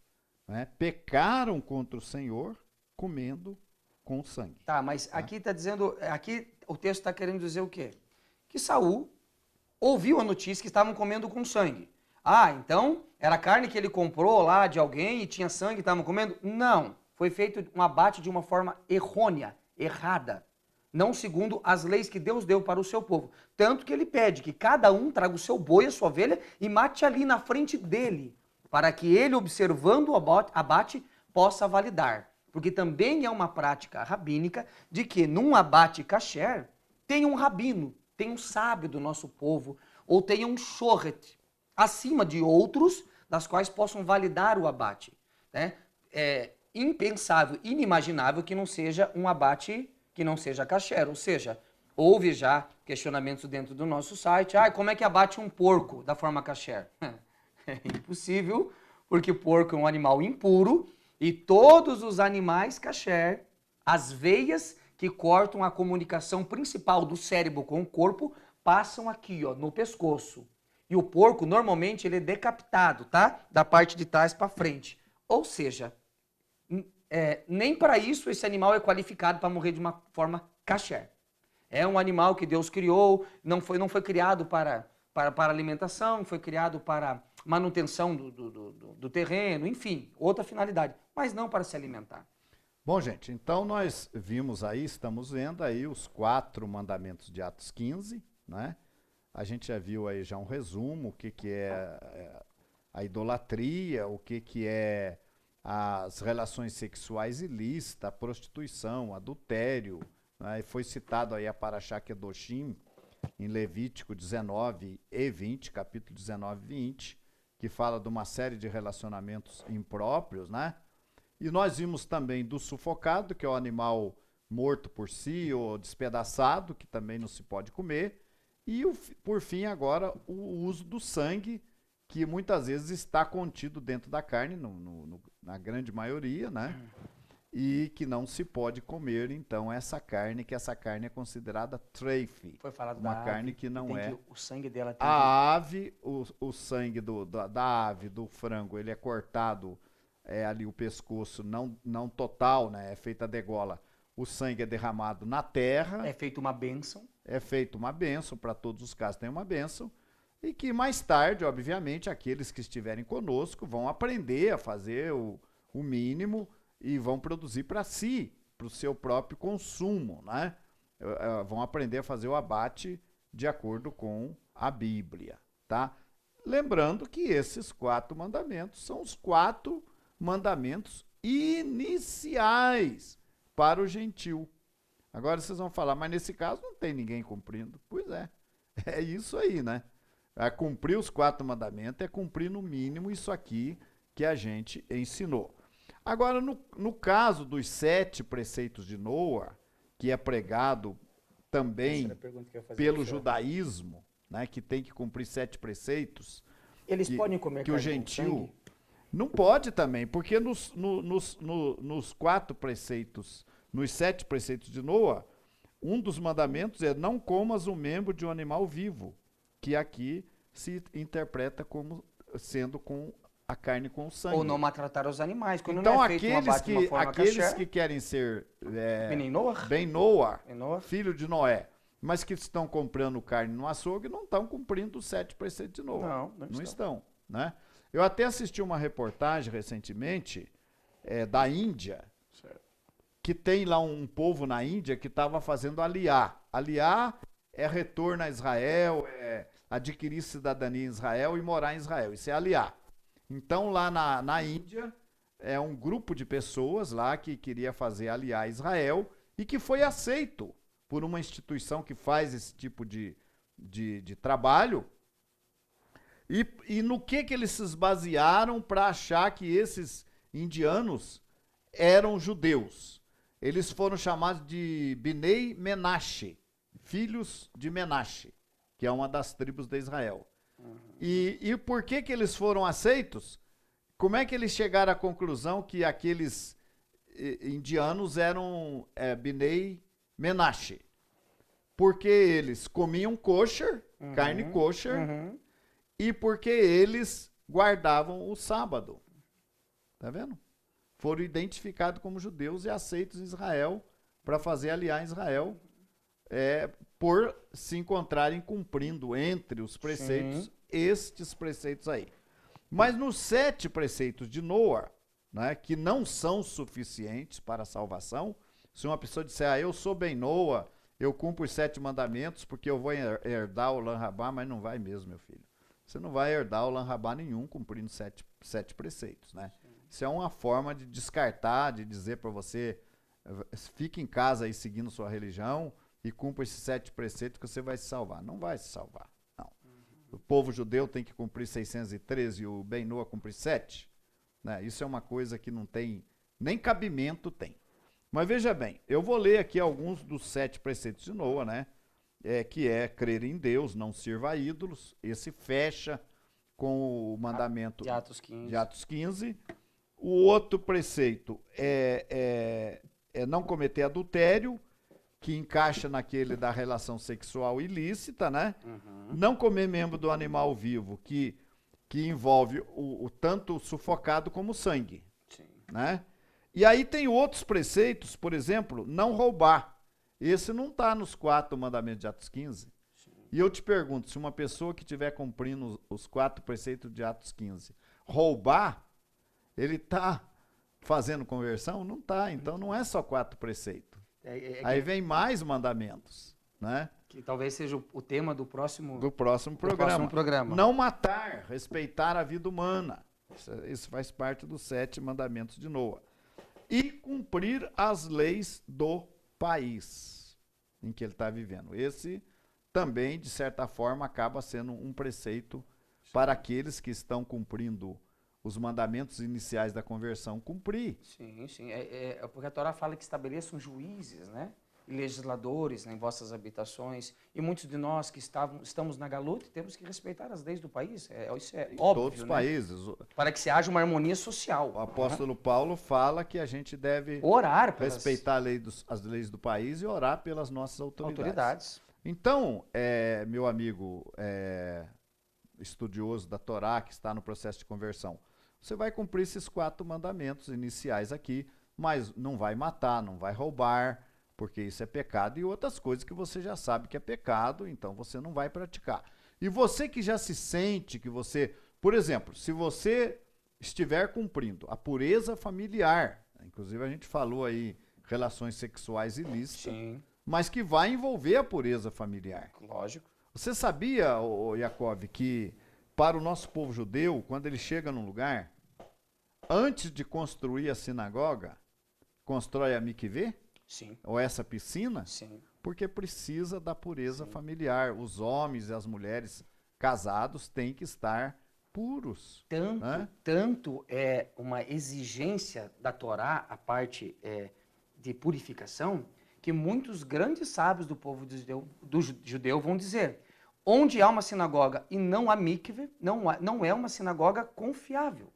né? Pecaram contra o Senhor comendo com o sangue. Tá, mas aqui está dizendo, aqui o texto está querendo dizer o quê? que Saul ouviu a notícia que estavam comendo com sangue. Ah, então era carne que ele comprou lá de alguém e tinha sangue e estavam comendo? Não. Foi feito um abate de uma forma errônea, errada. Não segundo as leis que Deus deu para o seu povo. Tanto que ele pede que cada um traga o seu boi, a sua ovelha, e mate ali na frente dele, para que ele, observando o abate, possa validar. Porque também é uma prática rabínica de que num abate kasher tem um rabino, tem um sábio do nosso povo, ou tem um shoret, acima de outros, das quais possam validar o abate. Né? É impensável, inimaginável que não seja um abate que não seja kasher, ou seja, houve já questionamentos dentro do nosso site, como é que abate um porco da forma kasher? É impossível, porque porco é um animal impuro e todos os animais kasher, as veias que cortam a comunicação principal do cérebro com o corpo, passam aqui, ó, no pescoço. E o porco, normalmente, ele é decapitado, tá? Da parte de trás para frente. Ou seja, nem para isso esse animal é qualificado para morrer de uma forma kasher. É um animal que Deus criou, não foi criado para alimentação, foi criado para manutenção do terreno, enfim, outra finalidade, mas não para se alimentar. Bom, gente, então nós vimos aí, estamos vendo aí os 4 mandamentos de Atos 15, né? A gente já viu aí já um resumo, o que é a idolatria, o que é as relações sexuais ilícitas, a prostituição, adultério, né? E foi citado aí a Parashá Kedoshim, em Levítico 19 e 20, capítulo 19 e 20, que fala de uma série de relacionamentos impróprios, né? E nós vimos também do sufocado, que é o animal morto por si ou despedaçado, que também não se pode comer. E, por fim, agora, o uso do sangue, que muitas vezes está contido dentro da carne, na grande maioria, né? E que não se pode comer, então, essa carne, que essa carne é considerada treife. Foi falado uma da carne ave, que não é... o sangue dela tem A ave, o sangue da ave, do frango, ele é cortado... ali o pescoço não total, né? É feita a degola. O sangue é derramado na terra. É feita uma bênção. É feita uma bênção, para todos os casos tem uma bênção. E que mais tarde, obviamente, aqueles que estiverem conosco vão aprender a fazer o mínimo e vão produzir para si, para o seu próprio consumo, né? Vão aprender a fazer o abate de acordo com a Bíblia, tá? Lembrando que esses 4 mandamentos são os 4 mandamentos iniciais para o gentil. Agora vocês vão falar, mas nesse caso não tem ninguém cumprindo. Pois é isso aí, né? Cumprir os 4 mandamentos é cumprir no mínimo isso aqui que a gente ensinou. Agora, no caso dos 7 preceitos de Noa, que é pregado também pelo judaísmo, né, que tem que cumprir 7 preceitos. Eles podem comer que o gentil não pode também, porque nos 4 preceitos, nos 7 preceitos de Noa, um dos mandamentos é não comas um membro de um animal vivo, que aqui se interpreta como sendo com a carne com o sangue. Ou não maltratar os animais. Quando então não é feito aqueles que querem ser bem Noa, filho de Noé, mas que estão comprando carne no açougue, não estão cumprindo os 7 preceitos de Noa. Não estão, né? Eu até assisti uma reportagem recentemente da Índia, que tem lá um povo na Índia que estava fazendo aliá. Aliá é retorno a Israel, é adquirir cidadania em Israel e morar em Israel. Isso é aliá. Então, lá na Índia, é um grupo de pessoas lá que queria fazer aliá a Israel e que foi aceito por uma instituição que faz esse tipo de trabalho. E no que eles se basearam para achar que esses indianos eram judeus? Eles foram chamados de Bnei Menashe, filhos de Menashe, que é uma das tribos de Israel. E por que eles foram aceitos? Como é que eles chegaram à conclusão que aqueles indianos eram Bnei Menashe? Porque eles comiam kosher, carne kosher, e porque eles guardavam o sábado. Tá vendo? Foram identificados como judeus e aceitos em Israel para fazer aliar em Israel por se encontrarem cumprindo entre os preceitos, Sim. estes preceitos aí. Mas nos 7 preceitos de Noa, né, que não são suficientes para a salvação, se uma pessoa disser, eu sou bem Noa, eu cumpro os 7 mandamentos porque eu vou herdar o Lan Rabá, mas não vai mesmo, meu filho. Você não vai herdar o Lan Rabá nenhum cumprindo 7 preceitos, né? Isso é uma forma de descartar, de dizer para você, fique em casa aí seguindo sua religião e cumpra esses 7 preceitos que você vai se salvar. Não vai se salvar, não. O povo judeu tem que cumprir 613 e o Ben Noa cumprir 7. Né? Isso é uma coisa que não tem, nem cabimento tem. Mas veja bem, eu vou ler aqui alguns dos 7 preceitos de Noa, né? Que é crer em Deus, não sirva a ídolos. Esse fecha com o mandamento De Atos 15. de Atos 15. O outro preceito é não cometer adultério, que encaixa naquele da relação sexual ilícita, né? Não comer membro do animal vivo, que envolve o tanto sufocado como o sangue. Sim. Né? E aí tem outros preceitos, por exemplo, não roubar. Esse não está nos 4 mandamentos de Atos 15. Sim. E eu te pergunto, se uma pessoa que estiver cumprindo os 4 preceitos de Atos 15 roubar, ele está fazendo conversão? Não está. Então não é só 4 preceitos. Aí vem mais mandamentos, né? Que talvez seja o tema do próximo programa. Não matar, respeitar a vida humana. Isso faz parte dos 7 mandamentos de Noa. E cumprir as leis do país em que ele está vivendo. Esse também, de certa forma, acaba sendo um preceito para aqueles que estão cumprindo os mandamentos iniciais da conversão, cumprir. Sim, sim. Porque a Torá fala que estabeleçam juízes, né? E legisladores, né, em vossas habitações. E muitos de nós que estamos na galuta temos que respeitar as leis do país. Isso é óbvio, todos os né? países. Para que se haja uma harmonia social. O apóstolo Paulo fala que a gente deve orar respeitar as leis do país e orar pelas nossas autoridades. Então, meu amigo estudioso da Torá, que está no processo de conversão, você vai cumprir esses 4 mandamentos iniciais aqui, mas não vai matar, não vai roubar, porque isso é pecado, e outras coisas que você já sabe que é pecado, então você não vai praticar. E você que já se sente que você... Por exemplo, se você estiver cumprindo a pureza familiar, inclusive a gente falou aí relações sexuais ilícitas, Sim. mas que vai envolver a pureza familiar. Lógico. Você sabia, Yaakov, que para o nosso povo judeu, quando ele chega num lugar, antes de construir a sinagoga, constrói a mikvê? Sim. Ou essa piscina? Sim. Porque precisa da pureza familiar. Os homens e as mulheres casados têm que estar puros. Tanto é uma exigência da Torá, a parte de purificação, que muitos grandes sábios do povo judeu vão dizer: onde há uma sinagoga e não há mikve, não é uma sinagoga confiável.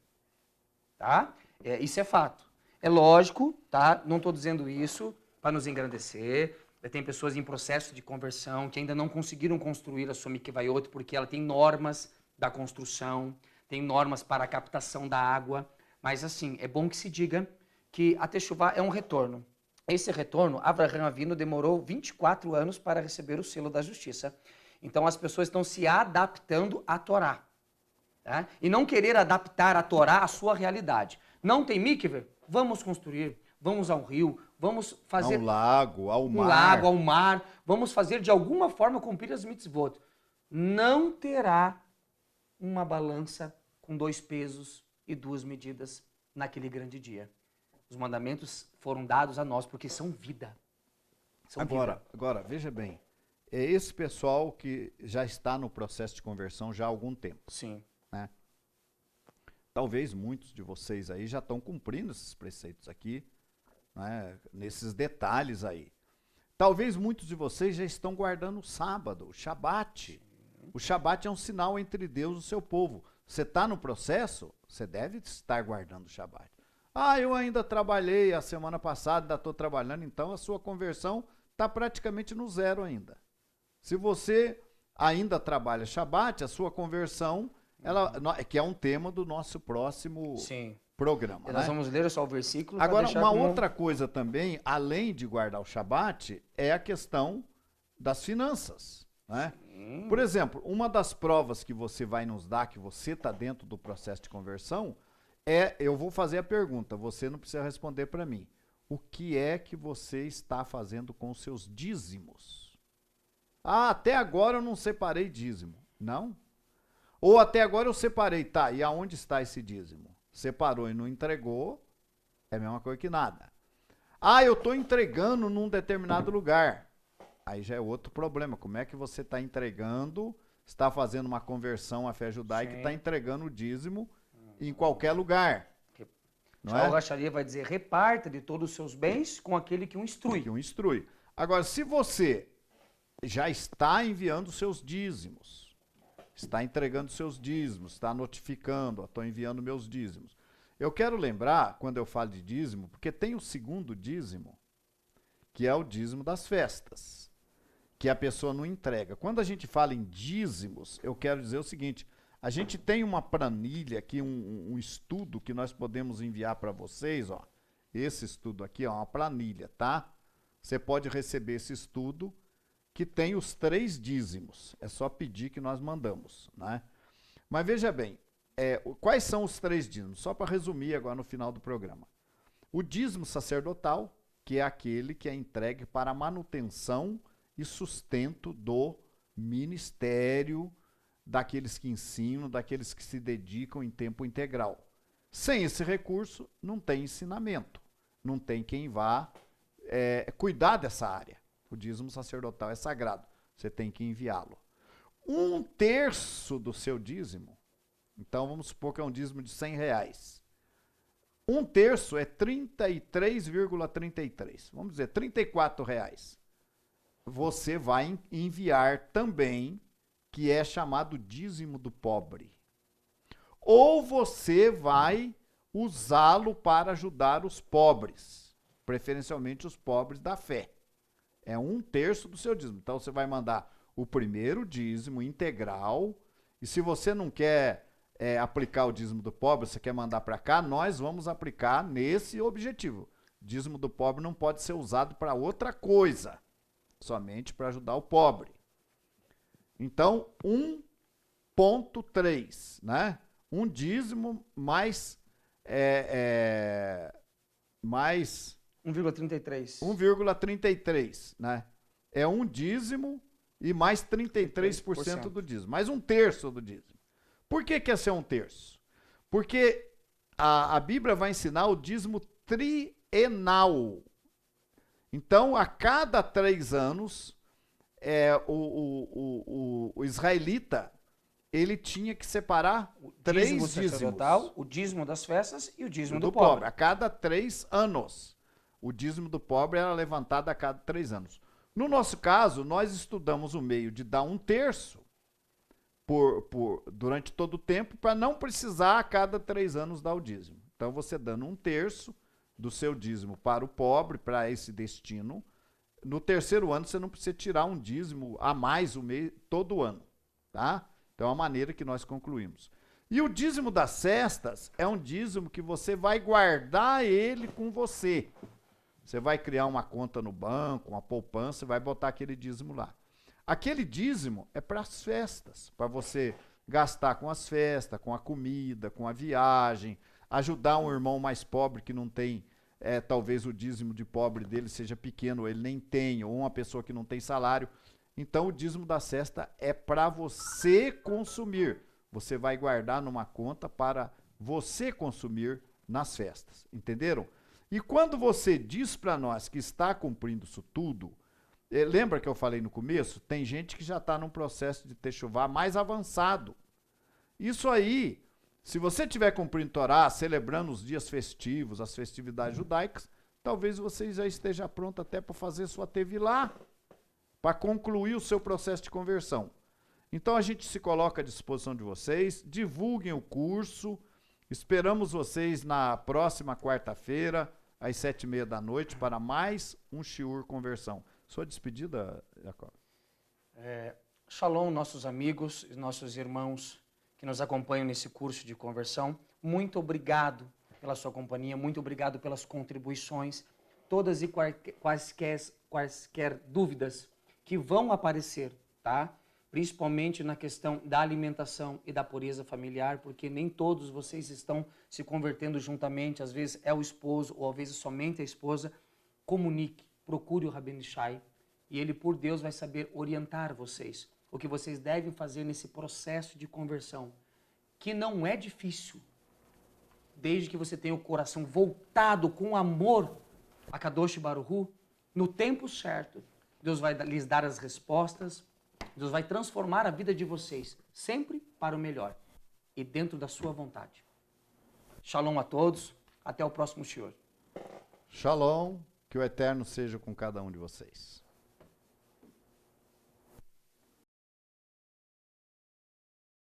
Tá? Isso é fato. É lógico, tá? Não estou dizendo isso para nos engrandecer. Tem pessoas em processo de conversão que ainda não conseguiram construir a sua mikvaiot porque ela tem normas da construção, tem normas para a captação da água. Mas assim, é bom que se diga que a Teshuvá é um retorno. Esse retorno, Avraham Avinu demorou 24 anos para receber o selo da justiça. Então as pessoas estão se adaptando à Torá. Tá? E não querer adaptar a Torá à sua realidade. Não tem mikve? Vamos construir. Vamos ao rio. Vamos fazer... Ao lago, ao mar. Um lago, ao mar. Vamos fazer de alguma forma cumprir as mitzvot. Não terá uma balança com 2 pesos e 2 medidas naquele grande dia. Os mandamentos foram dados a nós porque são vida. Agora, veja bem. É esse pessoal que já está no processo de conversão já há algum tempo. Sim. Né? Talvez muitos de vocês aí já estão cumprindo esses preceitos aqui, né? Nesses detalhes aí. Talvez muitos de vocês já estão guardando o sábado, o Shabat. O Shabat é um sinal entre Deus e o seu povo. Você está no processo, você deve estar guardando o Shabat. Eu ainda trabalhei a semana passada, ainda estou trabalhando, então a sua conversão está praticamente no zero ainda. Se você ainda trabalha Shabat, a sua conversão, que é um tema do nosso próximo programa. Nós vamos ler só o versículo. Agora, outra coisa também, além de guardar o Shabat, é a questão das finanças, né? Por exemplo, uma das provas que você vai nos dar que você está dentro do processo de conversão eu vou fazer a pergunta, você não precisa responder para mim. O que é que você está fazendo com os seus dízimos? Ah, até agora eu não separei dízimo. Não? Ou até agora eu separei, tá, e aonde está esse dízimo? Separou e não entregou, é a mesma coisa que nada. Ah, eu estou entregando num determinado lugar. Aí já é outro problema. Como é que você está entregando, está fazendo uma conversão à fé judaica e está entregando o dízimo em qualquer lugar? Já o Racharia vai dizer, reparta de todos os seus bens com aquele que o instrui. Que o instrui. Agora, se você já está enviando seus dízimos, está entregando seus dízimos, está notificando, estou enviando meus dízimos. Eu quero lembrar, quando eu falo de dízimo, porque tem o segundo dízimo, que é o dízimo das festas, que a pessoa não entrega. Quando a gente fala em dízimos, eu quero dizer o seguinte, a gente tem uma planilha aqui, um estudo que nós podemos enviar para vocês, ó. Esse estudo aqui é uma planilha, tá? Você pode receber esse estudo que tem os 3 dízimos. É só pedir que nós mandamos, né? Mas veja bem, quais são os 3 dízimos? Só para resumir agora no final do programa. O dízimo sacerdotal, que é aquele que é entregue para a manutenção e sustento do ministério, daqueles que ensinam, daqueles que se dedicam em tempo integral. Sem esse recurso, não tem ensinamento, não tem quem vá cuidar dessa área. O dízimo sacerdotal é sagrado, você tem que enviá-lo. 1/3 do seu dízimo, então vamos supor que é um dízimo de R$100. 1/3 é 33,33, vamos dizer, R$34. Você vai enviar também, que é chamado dízimo do pobre. Ou você vai usá-lo para ajudar os pobres, preferencialmente os pobres da fé. É 1/3 do seu dízimo. Então você vai mandar o primeiro dízimo integral, e se você não quer aplicar o dízimo do pobre, você quer mandar para cá, nós vamos aplicar nesse objetivo. Dízimo do pobre não pode ser usado para outra coisa, somente para ajudar o pobre. Então, 1,3, né? Um dízimo mais 1,33. 1,33, né? É um dízimo e mais 33% do dízimo, mais 1/3 do dízimo. Por que quer ser 1/3? Porque a Bíblia vai ensinar o dízimo trienal. Então, a cada 3 anos, o israelita, ele tinha que separar 3 dízimos. O dízimo das festas e o dízimo do pobre. A cada 3 anos. O dízimo do pobre era levantado a cada 3 anos. No nosso caso, nós estudamos o meio de dar 1/3 durante todo o tempo, para não precisar a cada 3 anos dar o dízimo. Então, você dando 1/3 do seu dízimo para o pobre, para esse destino, no 3º ano você não precisa tirar um dízimo a mais todo ano, tá? Então é a maneira que nós concluímos. E o dízimo das festas é um dízimo que você vai guardar ele com você. Você vai criar uma conta no banco, uma poupança, e vai botar aquele dízimo lá. Aquele dízimo é para as festas, para você gastar com as festas, com a comida, com a viagem, ajudar um irmão mais pobre que não tem, talvez o dízimo de pobre dele seja pequeno, ou ele nem tem, ou uma pessoa que não tem salário. Então o dízimo da cesta é para você consumir. Você vai guardar numa conta para você consumir nas festas. Entenderam? E quando você diz para nós que está cumprindo isso tudo, lembra que eu falei no começo? Tem gente que já está num processo de techuvá mais avançado. Isso aí, se você estiver cumprindo Torá, celebrando os dias festivos, as festividades judaicas, talvez você já esteja pronto até para fazer sua tevilá, para concluir o seu processo de conversão. Então a gente se coloca à disposição de vocês, divulguem o curso, esperamos vocês na próxima quarta-feira, às 7h30 para mais um Shiur Conversão. Sua despedida, Jacob. Shalom, nossos amigos e nossos irmãos que nos acompanham nesse curso de conversão. Muito obrigado pela sua companhia, muito obrigado pelas contribuições. Todas e quaisquer dúvidas que vão aparecer, tá? Principalmente na questão da alimentação e da pureza familiar, porque nem todos vocês estão se convertendo juntamente, às vezes é o esposo ou às vezes somente a esposa. Comunique, procure o Rabino Shai e ele, por Deus, vai saber orientar vocês, o que vocês devem fazer nesse processo de conversão, que não é difícil, desde que você tenha o coração voltado com amor a Kadosh Baruch Hu, no tempo certo, Deus vai lhes dar as respostas, Deus vai transformar a vida de vocês, sempre para o melhor e dentro da sua vontade. Shalom a todos, até o próximo shiur. Shalom, que o Eterno seja com cada um de vocês.